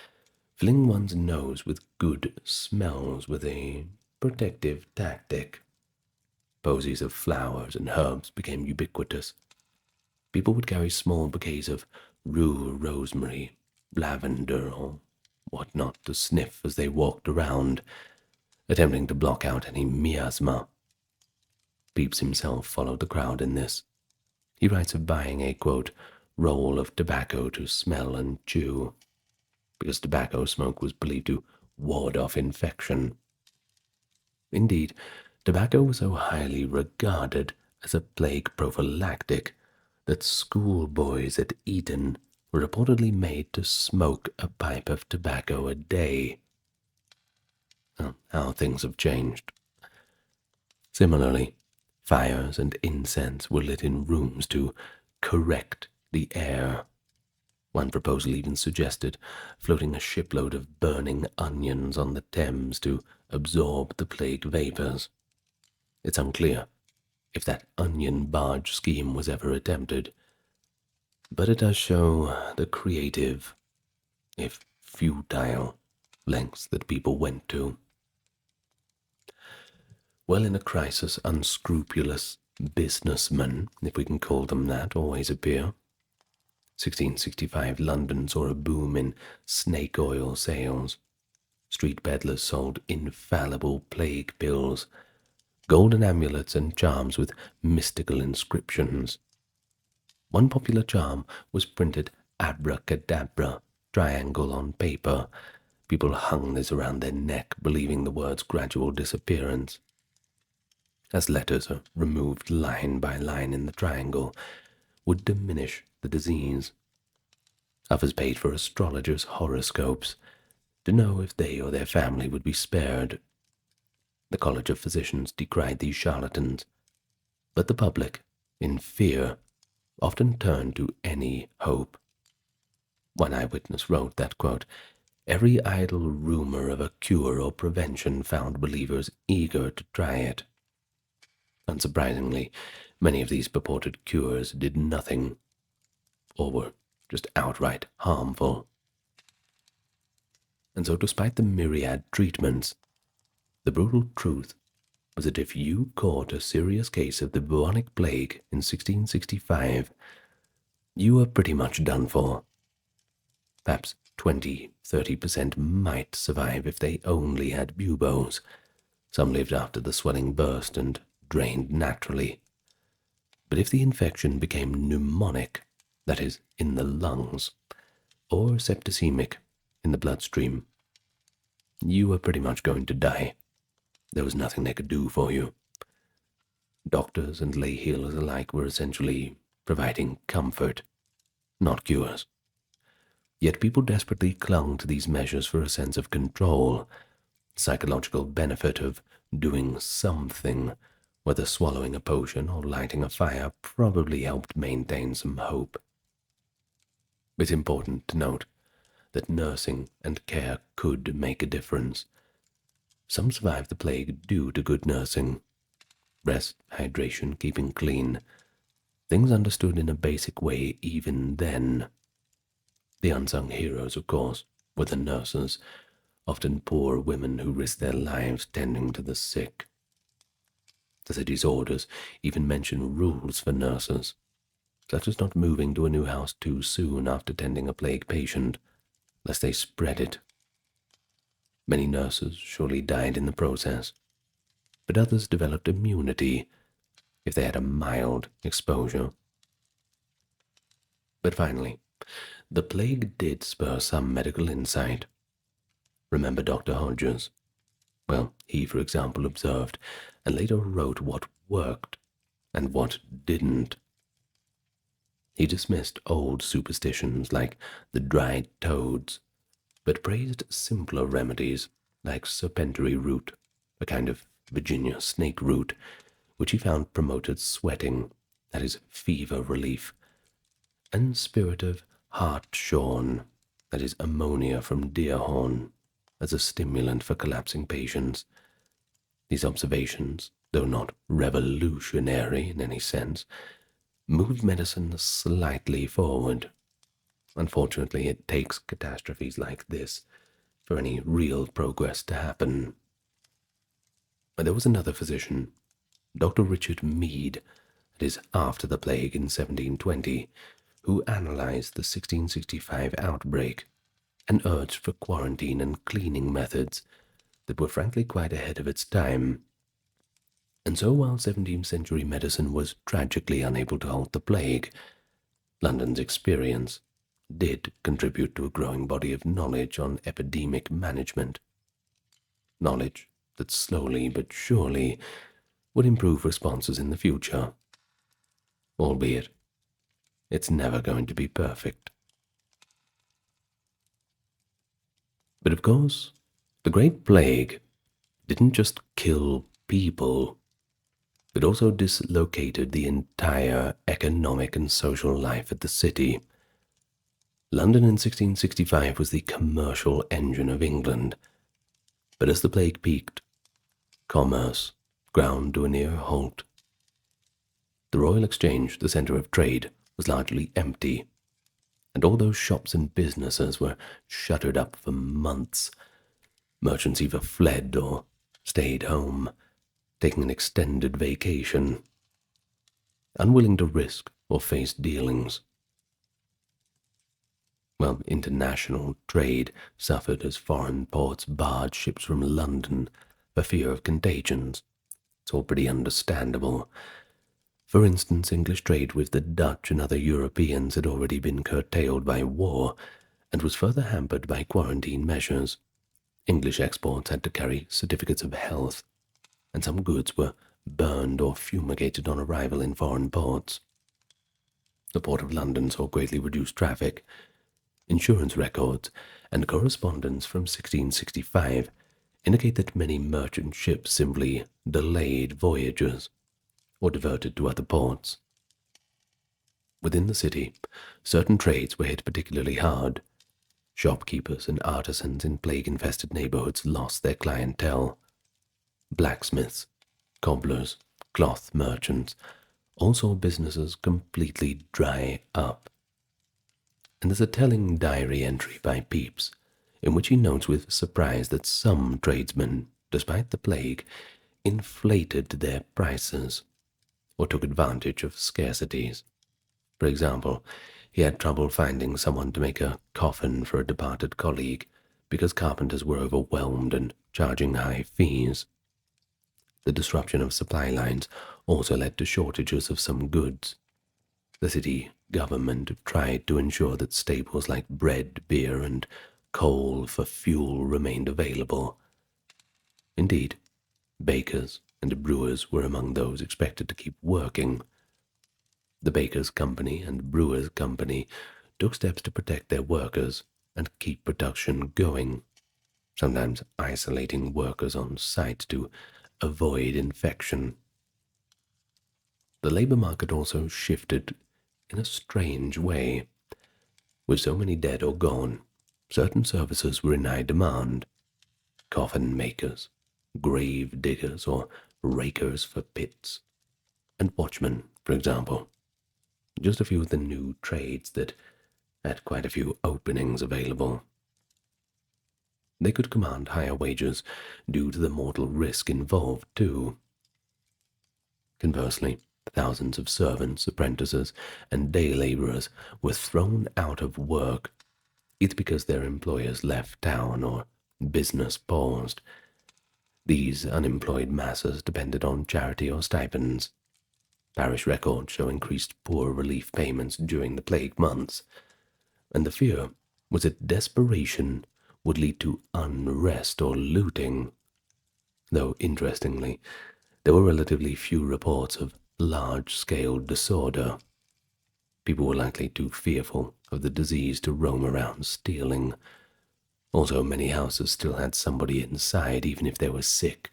filling one's nose with good smells was a protective tactic. Posies of flowers and herbs became ubiquitous. People would carry small bouquets of rue, rosemary, lavender, or whatnot to sniff as they walked around, attempting to block out any miasma. Pepys himself followed the crowd in this. He writes of buying a, quote, roll of tobacco to smell and chew, because tobacco smoke was believed to ward off infection. Indeed, tobacco was so highly regarded as a plague prophylactic that schoolboys at Eton were reportedly made to smoke a pipe of tobacco a day. Well, how things have changed. Similarly, fires and incense were lit in rooms to correct the air. One proposal even suggested floating a shipload of burning onions on the Thames to absorb the plague vapors. It's unclear if that onion barge scheme was ever attempted, but it does show the creative, if futile, lengths that people went to. Well, in a crisis, unscrupulous businessmen, if we can call them that, always appear. 1665 London saw a boom in snake oil sales. Street peddlers sold infallible plague pills, golden amulets and charms with mystical inscriptions. One popular charm was printed abracadabra, triangle on paper. People hung this around their neck, believing the word's gradual disappearance. As letters are removed line by line in the triangle, would diminish the disease. Others paid for astrologers' horoscopes to know if they or their family would be spared. The College of Physicians decried these charlatans, but the public, in fear, often turned to any hope. One eyewitness wrote that, quote, every idle rumor of a cure or prevention found believers eager to try it. Unsurprisingly, many of these purported cures did nothing, or were just outright harmful. And so, despite the myriad treatments, the brutal truth was that if you caught a serious case of the bubonic plague in 1665, you were pretty much done for. Perhaps 20–30% might survive if they only had buboes. Some lived after the swelling burst and drained naturally. But if the infection became pneumonic, that is, in the lungs, or septicemic, in the bloodstream, you were pretty much going to die. There was nothing they could do for you. Doctors and lay healers alike were essentially providing comfort, not cures. Yet people desperately clung to these measures for a sense of control, psychological benefit of doing something, whether swallowing a potion or lighting a fire probably helped maintain some hope. It's important to note that nursing and care could make a difference. Some survived the plague due to good nursing. Rest, hydration, keeping clean. Things understood in a basic way even then. The unsung heroes, of course, were the nurses, often poor women who risked their lives tending to the sick. The city's orders even mention rules for nurses, such as not moving to a new house too soon after tending a plague patient, lest they spread it. Many nurses surely died in the process, but others developed immunity if they had a mild exposure. But finally, the plague did spur some medical insight. Remember Dr. Hodges? Well, he, for example, observed and later wrote what worked and what didn't. He dismissed old superstitions like the dried toads, but praised simpler remedies like serpentary root, a kind of Virginia snake root, which he found promoted sweating, that is, fever relief, and spirit of hartshorn, that is, ammonia from deer horn, as a stimulant for collapsing patients. These observations, though not revolutionary in any sense, moved medicine slightly forward. Unfortunately, it takes catastrophes like this for any real progress to happen. But there was another physician, Dr. Richard Mead, that is after the plague in 1720, who analyzed the 1665 outbreak and urged for quarantine and cleaning methods that were frankly quite ahead of its time. And so while 17th century medicine was tragically unable to halt the plague, London's experience did contribute to a growing body of knowledge on epidemic management. Knowledge that slowly but surely would improve responses in the future. Albeit, it's never going to be perfect. But of course, the Great Plague didn't just kill people, but also dislocated the entire economic and social life of the city. London in 1665 was the commercial engine of England, but as the plague peaked, commerce ground to a near halt. The Royal Exchange, the centre of trade, was largely empty, and all those shops and businesses were shuttered up for months. Merchants either fled or stayed home, taking an extended vacation, unwilling to risk or face dealings. Well, international trade suffered as foreign ports barred ships from London for fear of contagions. It's all pretty understandable. For instance, English trade with the Dutch and other Europeans had already been curtailed by war and was further hampered by quarantine measures. English exports had to carry certificates of health, and some goods were burned or fumigated on arrival in foreign ports. The Port of London saw greatly reduced traffic. Insurance records and correspondence from 1665 indicate that many merchant ships simply delayed voyages or diverted to other ports. Within the city, certain trades were hit particularly hard. Shopkeepers and artisans in plague-infested neighborhoods lost their clientele. Blacksmiths, cobblers, cloth merchants all saw businesses completely dry up. And there's a telling diary entry by Pepys in which he notes with surprise that some tradesmen, despite the plague, inflated their prices or took advantage of scarcities. For example, he had trouble finding someone to make a coffin for a departed colleague because carpenters were overwhelmed and charging high fees. The disruption of supply lines also led to shortages of some goods. The city government tried to ensure that staples like bread, beer, and coal for fuel remained available. Indeed, bakers and brewers were among those expected to keep working. The Bakers' Company and Brewers' Company took steps to protect their workers and keep production going, sometimes isolating workers on site to avoid infection. the labour market also shifted in a strange way. With so many dead or gone, certain services were in high demand. Coffin makers, grave diggers, or rakers for pits, and watchmen, for example. Just a few of the new trades that had quite a few openings available. They could command higher wages due to the mortal risk involved, too. Conversely, thousands of servants, apprentices, and day labourers were thrown out of work, either because their employers left town or business paused. These unemployed masses depended on charity or stipends. Parish records show increased poor relief payments during the plague months, and the fear was that desperation would lead to unrest or looting. Though, interestingly, there were relatively few reports of large-scale disorder. People were likely too fearful of the disease to roam around stealing. Also, many houses still had somebody inside, even if they were sick,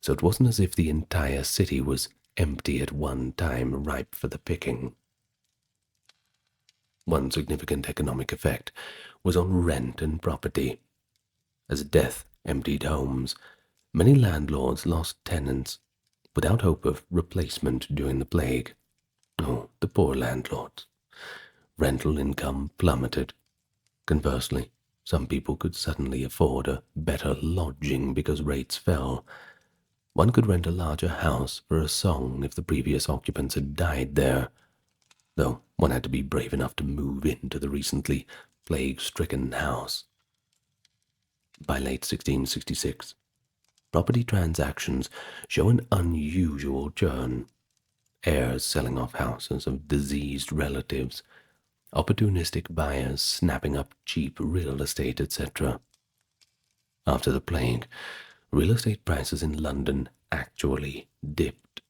so it wasn't as if the entire city was empty at one time, ripe for the picking. One significant economic effect was on rent and property. As death emptied homes, many landlords lost tenants without hope of replacement during the plague. Oh, the poor landlords. Rental income plummeted. Conversely, some people could suddenly afford a better lodging because rates fell. One could rent a larger house for a song if the previous occupants had died there, though one had to be brave enough to move into the recently plague-stricken house. By late 1666, property transactions show an unusual churn. Heirs selling off houses of diseased relatives, opportunistic buyers snapping up cheap real estate, etc. After the plague, real estate prices in London actually dipped,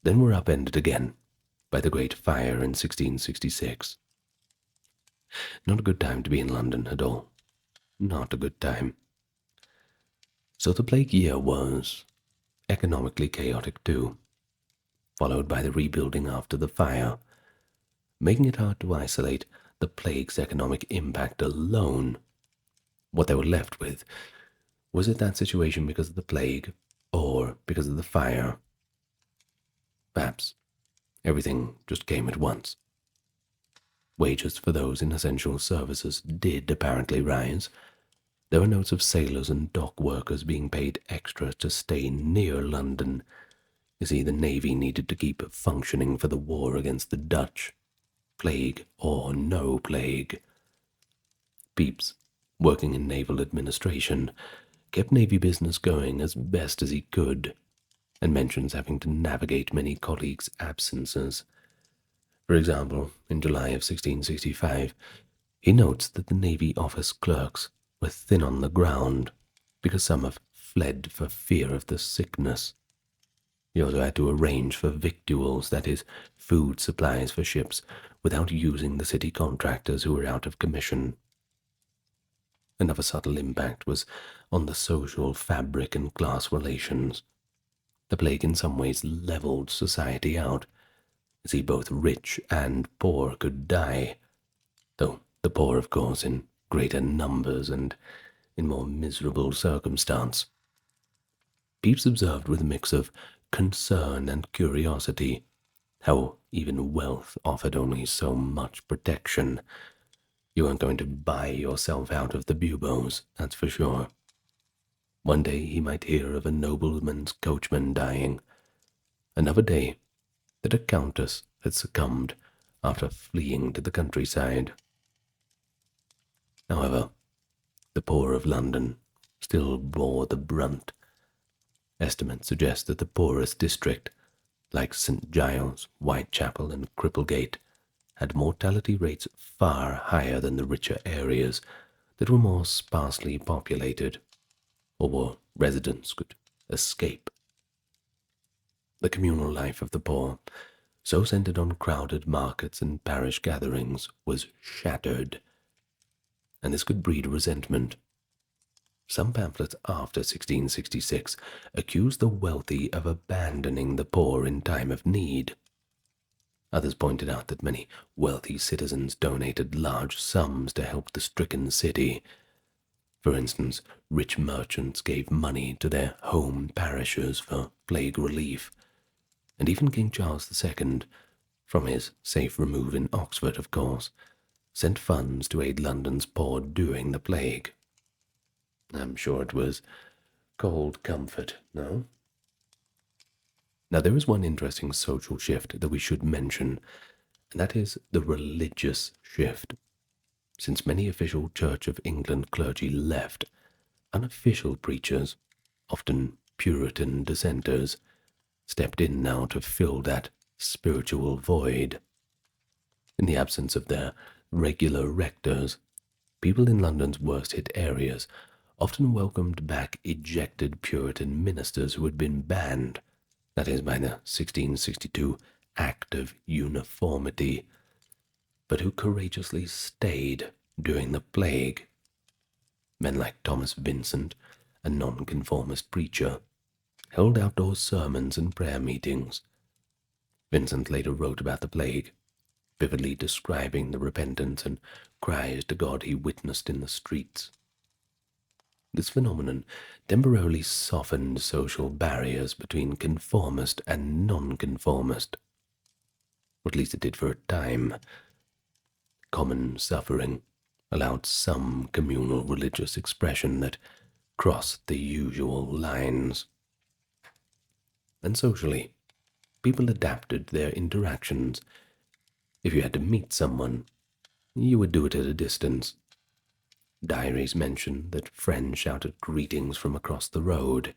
then were upended again by the Great Fire in 1666. Not a good time to be in London at all. Not a good time. So the plague year was economically chaotic too, followed by the rebuilding after the fire, making it hard to isolate the plague's economic impact alone. What they were left with was it that situation because of the plague or because of the fire? Perhaps everything just came at once. Wages for those in essential services did apparently rise. There were notes of sailors and dock workers being paid extra to stay near London. You see, the Navy needed to keep functioning for the war against the Dutch, plague or no plague. Pepys, working in naval administration, kept Navy business going as best as he could, and mentions having to navigate many colleagues' absences. For example, in July of 1665, he notes that the Navy office clerks were thin on the ground because some have fled for fear of the sickness. He also had to arrange for victuals, that is, food supplies for ships, without using the city contractors who were out of commission. Another subtle impact was on the social fabric and class relations. The plague in some ways leveled society out. See, both rich and poor could die, though the poor, of course, in greater numbers and in more miserable circumstance. Pepys observed with a mix of concern and curiosity how even wealth offered only so much protection. You aren't going to buy yourself out of the buboes, that's for sure. One day he might hear of a nobleman's coachman dying. Another day that a countess had succumbed after fleeing to the countryside. However, the poor of London still bore the brunt. Estimates suggest that the poorest district, like St. Giles, Whitechapel, and Cripplegate, had mortality rates far higher than the richer areas that were more sparsely populated, or where residents could escape. The communal life of the poor, so centered on crowded markets and parish gatherings, was shattered, and this could breed resentment. Some pamphlets after 1666 accused the wealthy of abandoning the poor in time of need. Others pointed out that many wealthy citizens donated large sums to help the stricken city. For instance, rich merchants gave money to their home parishes for plague relief, and even King Charles II, from his safe remove in Oxford, of course, sent funds to aid London's poor during the plague. I'm sure it was cold comfort, no? Now, there is one interesting social shift that we should mention, and that is the religious shift. Since many official Church of England clergy left, unofficial preachers, often Puritan dissenters, stepped in now to fill that spiritual void. In the absence of their regular rectors, people in London's worst-hit areas often welcomed back ejected Puritan ministers who had been banned, that is, by the 1662 Act of Uniformity, but who courageously stayed during the plague. Men like Thomas Vincent, a nonconformist preacher, held outdoor sermons and prayer meetings. Vincent later wrote about the plague, vividly describing the repentance and cries to God he witnessed in the streets. This phenomenon temporarily softened social barriers between conformist and nonconformist, or at least it did for a time. Common suffering allowed some communal religious expression that crossed the usual lines. And socially, people adapted their interactions. If you had to meet someone, you would do it at a distance. Diaries mention that friends shouted greetings from across the road,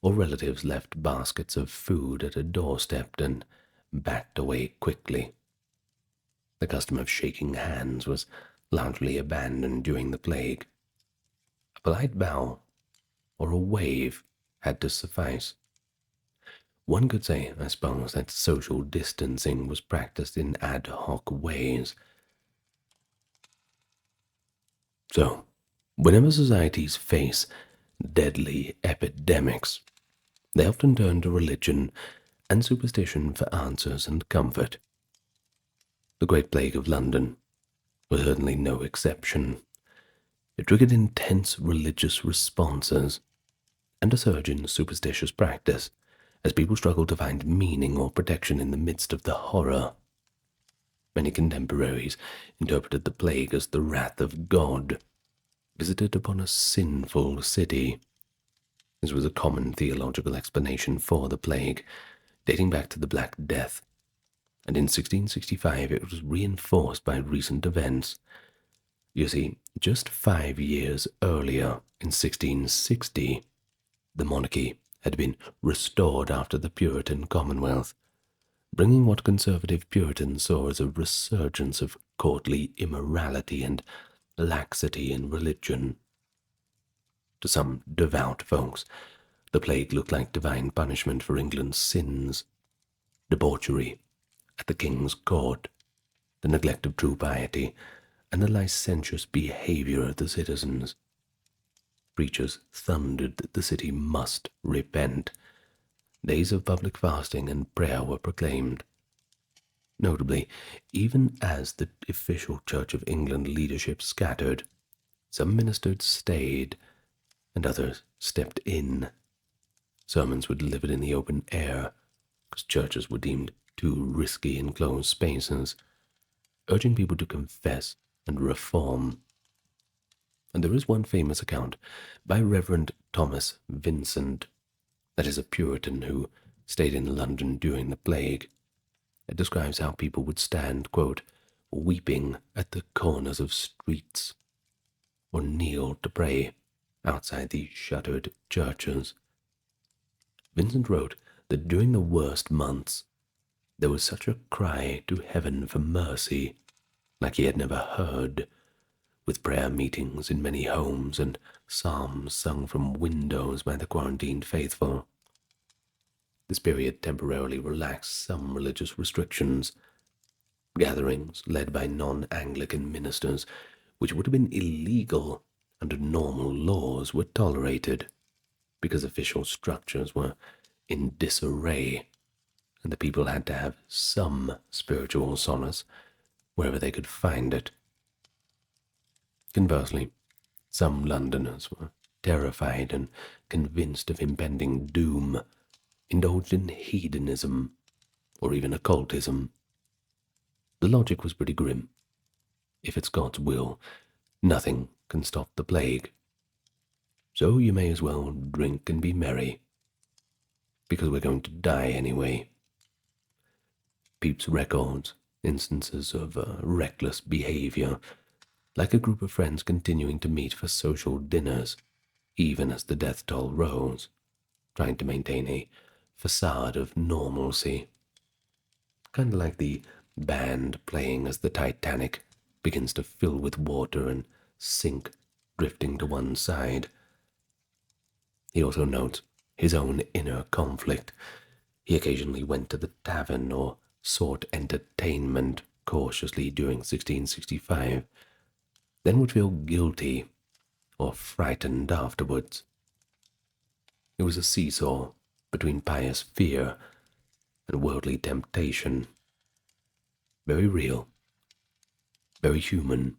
or relatives left baskets of food at a doorstep and backed away quickly. The custom of shaking hands was largely abandoned during the plague. A polite bow or a wave had to suffice. One could say, I suppose, that social distancing was practiced in ad hoc ways. So, whenever societies face deadly epidemics, they often turn to religion and superstition for answers and comfort. The Great Plague of London was certainly no exception. It triggered intense religious responses and a surge in superstitious practice as people struggled to find meaning or protection in the midst of the horror. Many contemporaries interpreted the plague as the wrath of God, visited upon a sinful city. This was a common theological explanation for the plague, dating back to the Black Death, and in 1665 it was reinforced by recent events. You see, just 5 years earlier, in 1660, the monarchy had been restored after the Puritan Commonwealth, bringing what conservative Puritans saw as a resurgence of courtly immorality and laxity in religion. To some devout folks, the plague looked like divine punishment for England's sins, debauchery at the king's court, the neglect of true piety, and the licentious behavior of the citizens. Preachers thundered that the city must repent. Days of public fasting and prayer were proclaimed. Notably, even as the official Church of England leadership scattered, some ministers stayed and others stepped in. Sermons were delivered in the open air, because churches were deemed too risky in closed spaces, urging people to confess and reform. And there is one famous account by Reverend Thomas Vincent, that is a Puritan who stayed in London during the plague. It describes how people would stand, quote, weeping at the corners of streets, or kneel to pray outside the shuttered churches. Vincent wrote that during the worst months, there was such a cry to heaven for mercy, like he had never heard, with prayer meetings in many homes and psalms sung from windows by the quarantined faithful. This period temporarily relaxed some religious restrictions. Gatherings led by non-Anglican ministers, which would have been illegal under normal laws were tolerated, because official structures were in disarray, and the people had to have some spiritual solace wherever they could find it. Conversely, some Londoners were terrified and convinced of impending doom, indulged in hedonism or even occultism. The logic was pretty grim. If it's God's will, nothing can stop the plague. So you may as well drink and be merry, because we're going to die anyway. Pepys records instances of reckless behavior, like a group of friends continuing to meet for social dinners, even as the death toll rose, trying to maintain a facade of normalcy. Kind of like the band playing as the Titanic begins to fill with water and sink, drifting to one side. He also notes his own inner conflict. He occasionally went to the tavern or sought entertainment cautiously during 1665, then would feel guilty or frightened afterwards. It was a seesaw between pious fear and worldly temptation. Very real, very human.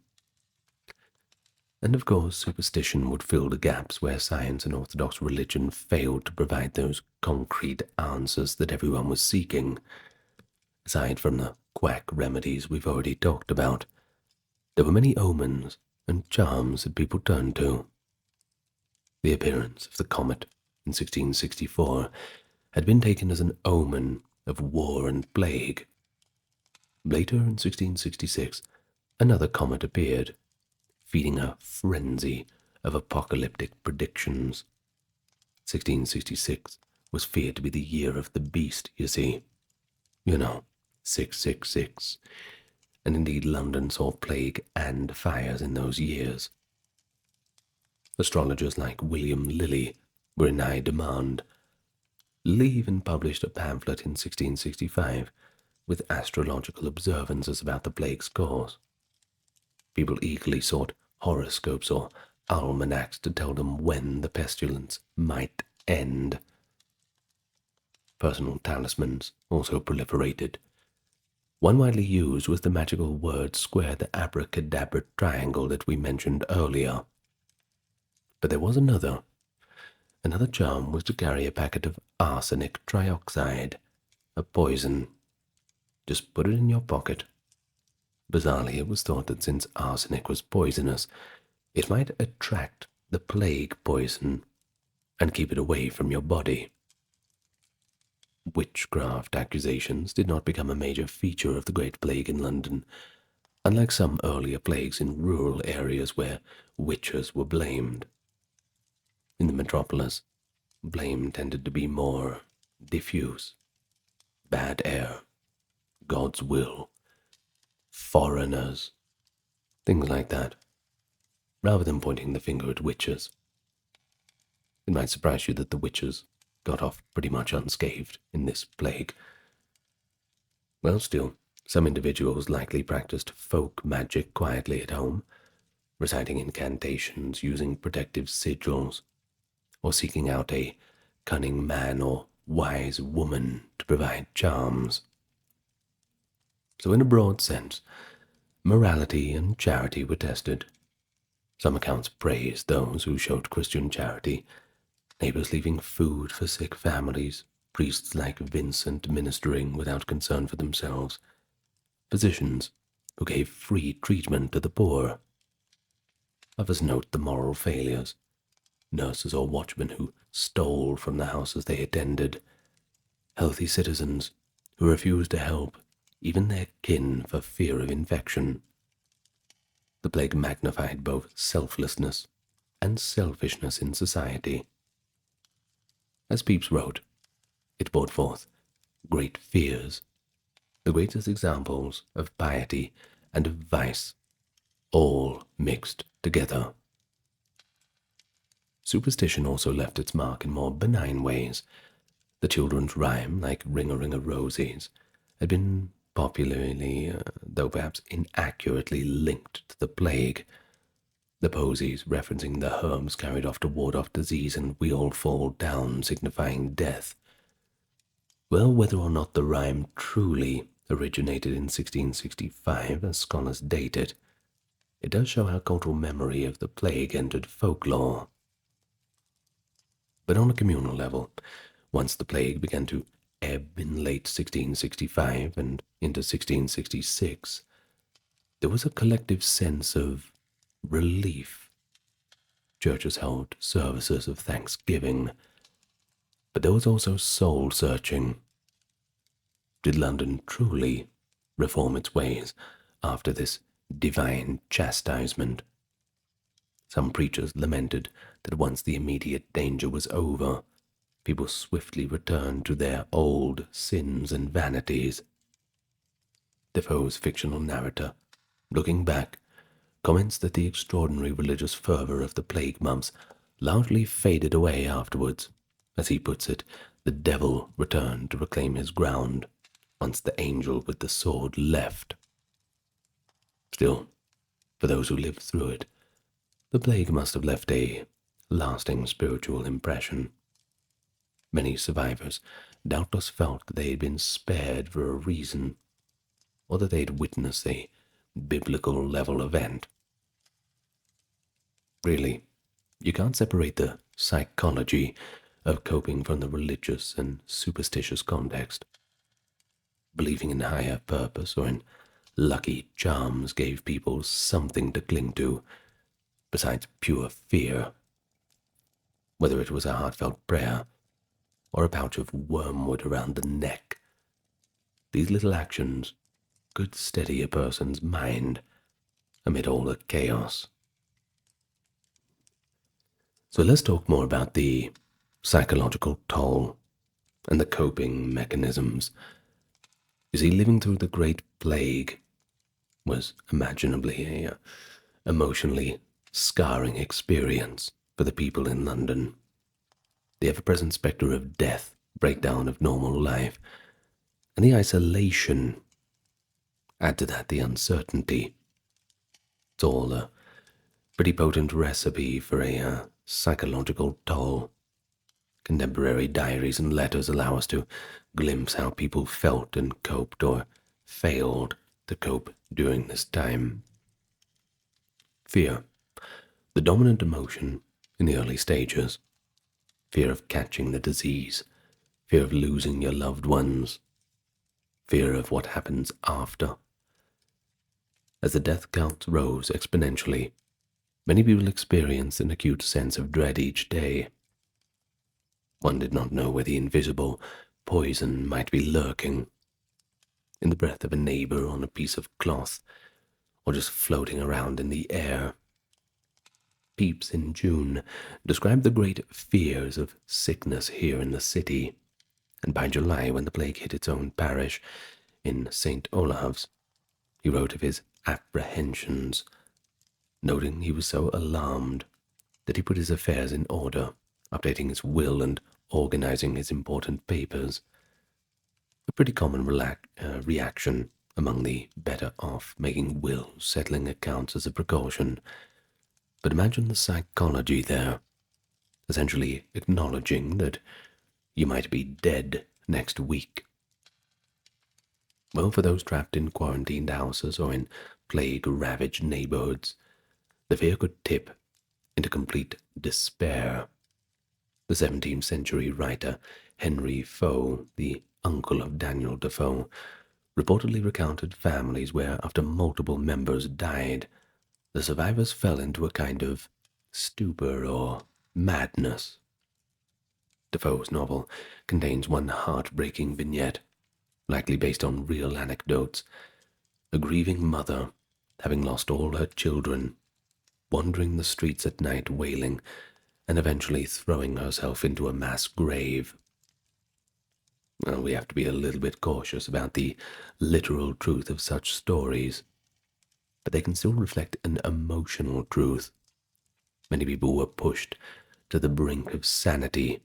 And of course, superstition would fill the gaps where science and orthodox religion failed to provide those concrete answers that everyone was seeking. Aside from the quack remedies we've already talked about, there were many omens and charms that people turned to. The appearance of the comet in 1664 had been taken as an omen of war and plague. Later, in 1666, another comet appeared, feeding a frenzy of apocalyptic predictions. 1666 was feared to be the year of the beast, you see. 666. And indeed London saw plague and fires in those years. Astrologers like William Lilly were in high demand. Lilly even published a pamphlet in 1665 with astrological observances about the plague's course. People eagerly sought horoscopes or almanacs to tell them when the pestilence might end. Personal talismans also proliferated. One widely used was the magical word square the abracadabra triangle that we mentioned earlier. But there was another. Another charm was to carry a packet of arsenic trioxide, a poison. Just put it in your pocket. Bizarrely, it was thought that since arsenic was poisonous, it might attract the plague poison and keep it away from your body. Witchcraft accusations did not become a major feature of the Great Plague in London, unlike some earlier plagues in rural areas where witches were blamed. In the metropolis, blame tended to be more diffuse. Bad air, God's will, foreigners, things like that, rather than pointing the finger at witches. It might surprise you that the witches got off pretty much unscathed in this plague. Well, still, some individuals likely practiced folk magic quietly at home, reciting incantations, using protective sigils, or seeking out a cunning man or wise woman to provide charms. So in a broad sense, morality and charity were tested. Some accounts praised those who showed Christian charity, neighbors leaving food for sick families, priests like Vincent ministering without concern for themselves, physicians who gave free treatment to the poor. Others note the moral failures, nurses or watchmen who stole from the houses they attended, healthy citizens who refused to help even their kin for fear of infection. The plague magnified both selflessness and selfishness in society. As Pepys wrote, it brought forth great fears, the greatest examples of piety and of vice, all mixed together. Superstition also left its mark in more benign ways. The children's rhyme, like Ring-a-Ring-a-Rosies, had been popularly, though perhaps inaccurately, linked to the plague. the posies referencing the herbs carried off to ward off disease and we all fall down, signifying death. Well, whether or not the rhyme truly originated in 1665, as scholars date it, it does show how cultural memory of the plague entered folklore. But on a communal level, once the plague began to ebb in late 1665 and into 1666, there was a collective sense of relief. Churches held services of thanksgiving, but there was also soul-searching. Did London truly reform its ways after this divine chastisement? Some preachers lamented that once the immediate danger was over, people swiftly returned to their old sins and vanities. Defoe's fictional narrator, looking back, comments that the extraordinary religious fervor of the plague months largely faded away afterwards. As he puts it, the devil returned to reclaim his ground once the angel with the sword left. Still, for those who lived through it, the plague must have left a lasting spiritual impression. Many survivors doubtless felt that they had been spared for a reason, or that they had witnessed a biblical level event. Really, you can't separate the psychology of coping from the religious and superstitious context. Believing in higher purpose or in lucky charms gave people something to cling to, besides pure fear. Whether it was a heartfelt prayer or a pouch of wormwood around the neck, these little actions could steady a person's mind amid all the chaos. So let's talk more about the psychological toll and the coping mechanisms. You see, living through the Great Plague was imaginably a emotionally scarring experience for the people in London. The ever-present spectre of death, breakdown of normal life, and the isolation. Add to that the uncertainty. It's all a pretty potent recipe for a psychological toll. Contemporary diaries and letters allow us to glimpse how people felt and coped or failed to cope during this time. Fear, the dominant emotion in the early stages. Fear of catching the disease, fear of losing your loved ones, fear of what happens after. As the death count rose exponentially, many people experienced an acute sense of dread each day. One did not know where the invisible poison might be lurking, in the breath of a neighbor on a piece of cloth, or just floating around in the air. Pepys in June described the great fears of sickness here in the city, and by July, when the plague hit its own parish in St. Olave's, he wrote of his apprehensions, noting he was so alarmed that he put his affairs in order, updating his will and organizing his important papers. A pretty common reaction among the better off, making wills, settling accounts as a precaution. But imagine the psychology there, essentially acknowledging that you might be dead next week. Well, for those trapped in quarantined houses or in plague-ravaged neighborhoods, the fear could tip into complete despair. The 17th century writer Henry Foe, the uncle of Daniel Defoe, reportedly recounted families where, after multiple members died, the survivors fell into a kind of stupor or madness. Defoe's novel contains one heartbreaking vignette, likely based on real anecdotes. A grieving mother, having lost all her children, wandering the streets at night wailing, and eventually throwing herself into a mass grave. Well, we have to be a little bit cautious about the literal truth of such stories, but they can still reflect an emotional truth. Many people were pushed to the brink of sanity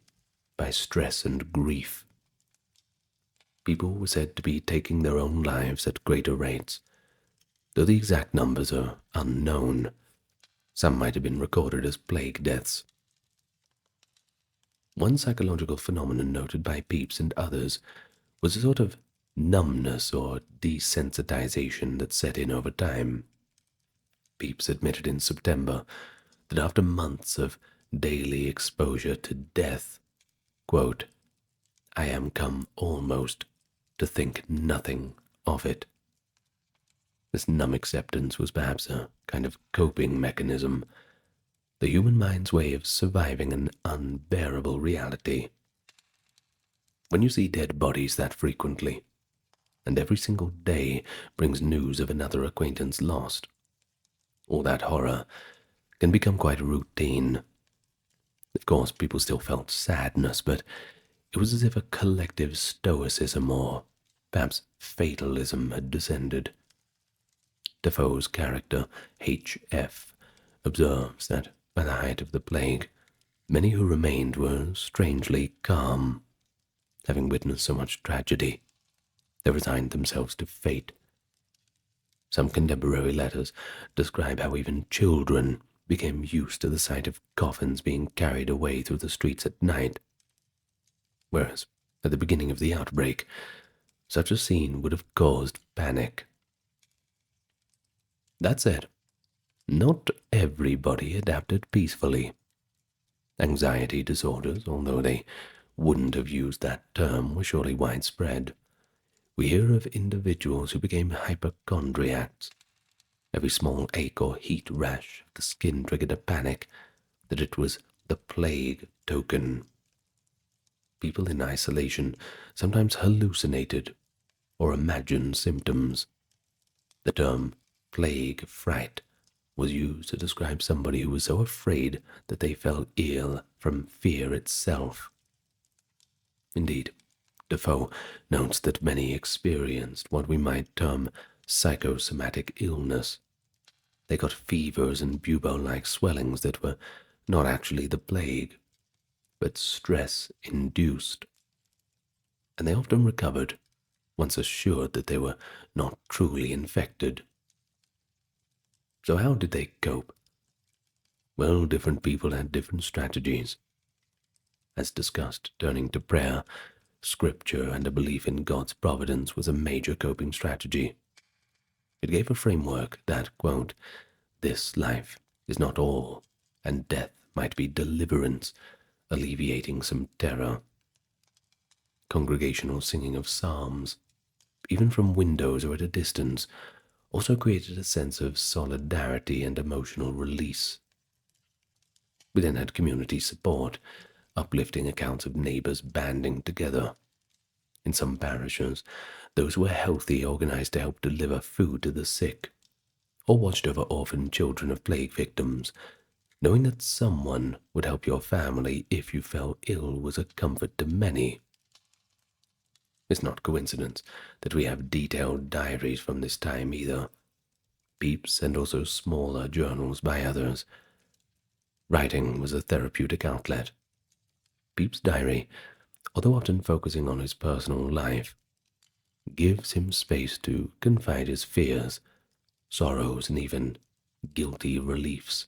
by stress and grief. People were said to be taking their own lives at greater rates, though the exact numbers are unknown. Some might have been recorded as plague deaths. One psychological phenomenon noted by Pepys and others was a sort of numbness or desensitization that set in over time. Pepys admitted in September that after months of daily exposure to death, quote, I am come almost to think nothing of it. This numb acceptance was perhaps a kind of coping mechanism, the human mind's way of surviving an unbearable reality. When you see dead bodies that frequently, and every single day brings news of another acquaintance lost, all that horror can become quite routine. Of course, people still felt sadness, but it was as if a collective stoicism or perhaps fatalism had descended. Defoe's character, H.F., observes that by the height of the plague, many who remained were strangely calm. Having witnessed so much tragedy, they resigned themselves to fate. Some contemporary letters describe how even children became used to the sight of coffins being carried away through the streets at night, whereas at the beginning of the outbreak, such a scene would have caused panic. That said, not everybody adapted peacefully. Anxiety disorders, although they wouldn't have used that term, were surely widespread. We hear of individuals who became hypochondriacs. Every small ache or heat rash of the skin triggered a panic that it was the plague token. People in isolation sometimes hallucinated or imagined symptoms. The term plague fright was used to describe somebody who was so afraid that they fell ill from fear itself. Indeed, Defoe notes that many experienced what we might term psychosomatic illness. They got fevers and bubo-like swellings that were not actually the plague, but stress-induced. And they often recovered, once assured that they were not truly infected. So how did they cope? Well, different people had different strategies. As discussed, turning to prayer, scripture, and a belief in God's providence was a major coping strategy. It gave a framework that, quote, this life is not all, and death might be deliverance, alleviating some terror. Congregational singing of psalms, even from windows or at a distance, also created a sense of solidarity and emotional release. We then had community support, uplifting accounts of neighbors banding together. In some parishes, those who were healthy organized to help deliver food to the sick, or watched over orphan children of plague victims. Knowing that someone would help your family if you fell ill was a comfort to many. It's not coincidence that we have detailed diaries from this time either. Pepys and also smaller journals by others. Writing was a therapeutic outlet. Pepys' diary, although often focusing on his personal life, gives him space to confide his fears, sorrows, and even guilty reliefs,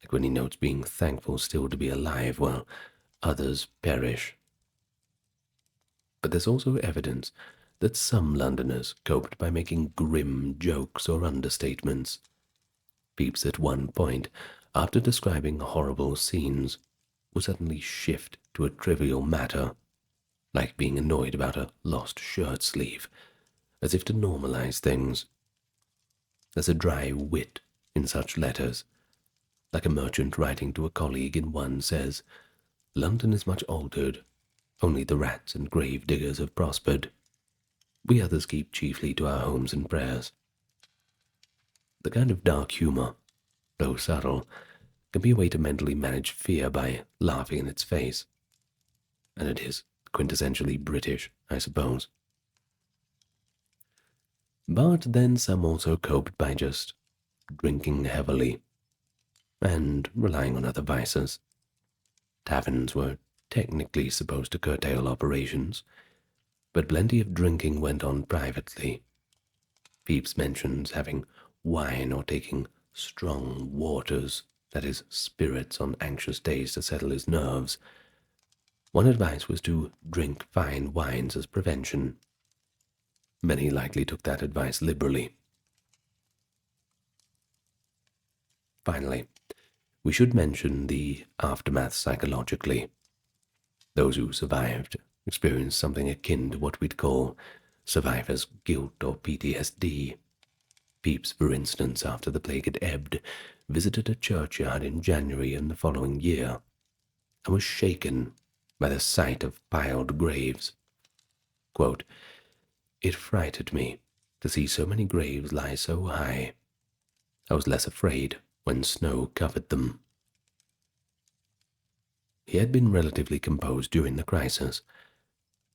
like when he notes being thankful still to be alive while others perish. But there's also evidence that some Londoners coped by making grim jokes or understatements. Pepys at one point, after describing horrible scenes, will suddenly shift to a trivial matter, like being annoyed about a lost shirt sleeve, as if to normalize things. There's a dry wit in such letters, like a merchant writing to a colleague in one says, London is much altered, only the rats and grave diggers have prospered. We others keep chiefly to our homes and prayers. The kind of dark humor, though subtle, can be a way to mentally manage fear by laughing in its face. And it is quintessentially British, I suppose. But then some also coped by just drinking heavily and relying on other vices. Taverns were technically supposed to curtail operations, but plenty of drinking went on privately. Pepys mentions having wine or taking strong waters that is, spirits on anxious days to settle his nerves. One advice was to drink fine wines as prevention. Many likely took that advice liberally. Finally, we should mention the aftermath psychologically. Those who survived experienced something akin to what we'd call survivor's guilt or PTSD. Pepys, for instance, after the plague had ebbed, visited a churchyard in January in the following year, and was shaken by the sight of piled graves. Quote, "It frightened me to see so many graves lie so high. I was less afraid when snow covered them." He had been relatively composed during the crisis,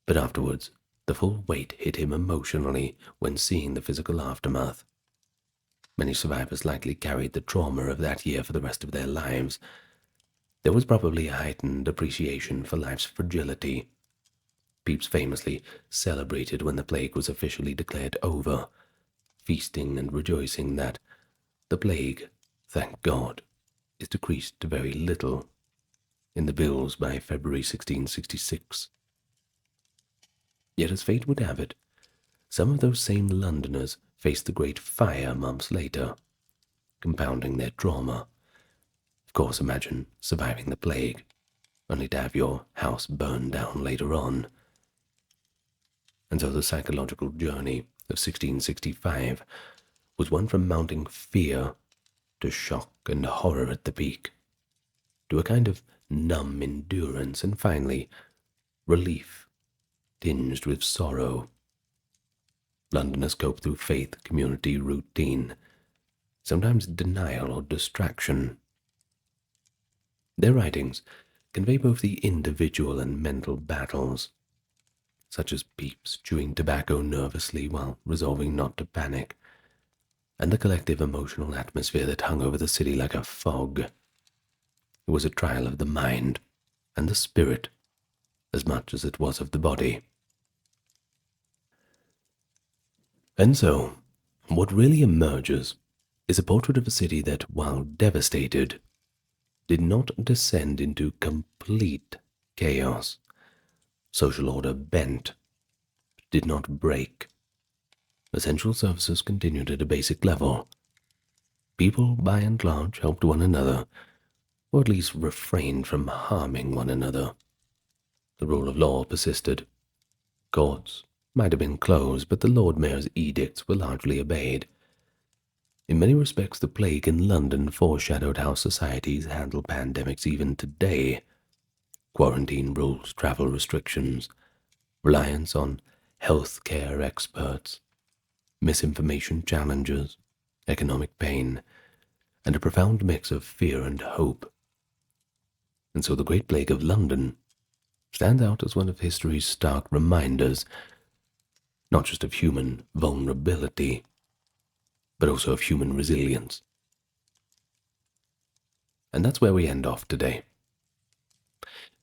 but afterwards the full weight hit him emotionally when seeing the physical aftermath. Many survivors likely carried the trauma of that year for the rest of their lives. There was probably a heightened appreciation for life's fragility. Pepys famously celebrated when the plague was officially declared over, feasting and rejoicing that the plague, thank God, is decreased to very little in the Bills by February 1666. Yet as fate would have it, some of those same Londoners faced the Great Fire months later, compounding their trauma. Of course, imagine surviving the plague, only to have your house burned down later on. And so the psychological journey of 1665 was one from mounting fear to shock and horror at the peak, to a kind of numb endurance, and finally, relief tinged with sorrow. Londoners cope through faith, community, routine, sometimes denial or distraction. Their writings convey both the individual and mental battles, such as Pepys chewing tobacco nervously while resolving not to panic, and the collective emotional atmosphere that hung over the city like a fog. It was a trial of the mind and the spirit as much as it was of the body. And so, what really emerges is a portrait of a city that, while devastated, did not descend into complete chaos. Social order bent, did not break. Essential services continued at a basic level. People, by and large, helped one another, or at least refrained from harming one another. The rule of law persisted. Courts might have been closed, but the Lord Mayor's edicts were largely obeyed. In many respects, the plague in London foreshadowed how societies handle pandemics even today. Quarantine rules, travel restrictions, reliance on healthcare experts, misinformation challenges, economic pain, and a profound mix of fear and hope. And so the Great Plague of London stands out as one of history's stark reminders, not just of human vulnerability, but also of human resilience. And that's where we end off today.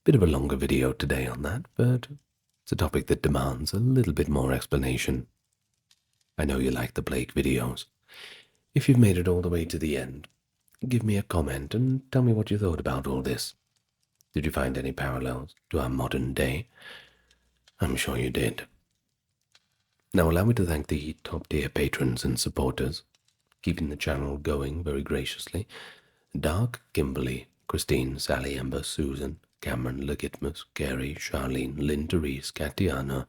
Bit of a longer video today on that, but it's a topic that demands a little bit more explanation. I know you like the plague videos. If you've made it all the way to the end, give me a comment and tell me what you thought about all this. Did you find any parallels to our modern day? I'm sure you did. Now allow me to thank the top-tier patrons and supporters, keeping the channel going very graciously. Dark, Kimberly, Christine, Sally, Amber, Susan, Cameron, Legitmus, Gary, Charlene, Lynn, Therese, Katiana,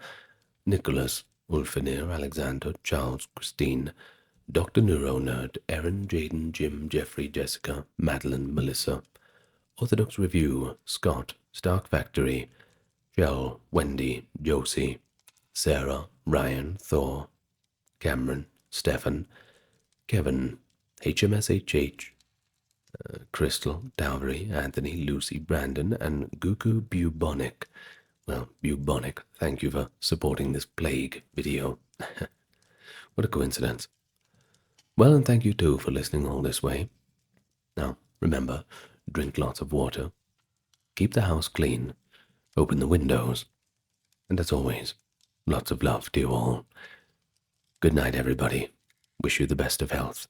Nicholas, Ulfinir, Alexander, Charles, Christine, Dr. Neuro Nerd, Erin, Jaden, Jim, Jeffrey, Jessica, Madeline, Melissa, Orthodox Review, Scott, Stark Factory, Shell, Wendy, Josie, Sarah, Ryan, Thor, Cameron, Stefan, Kevin, HMSHH, Crystal, Dowry, Anthony, Lucy, Brandon, and Guku Bubonic. Well, Bubonic, thank you for supporting this plague video. What a coincidence. Well, and thank you too for listening all this way. Now, remember, drink lots of water, keep the house clean, open the windows, and as always, lots of love to you all. Good night, everybody. Wish you the best of health.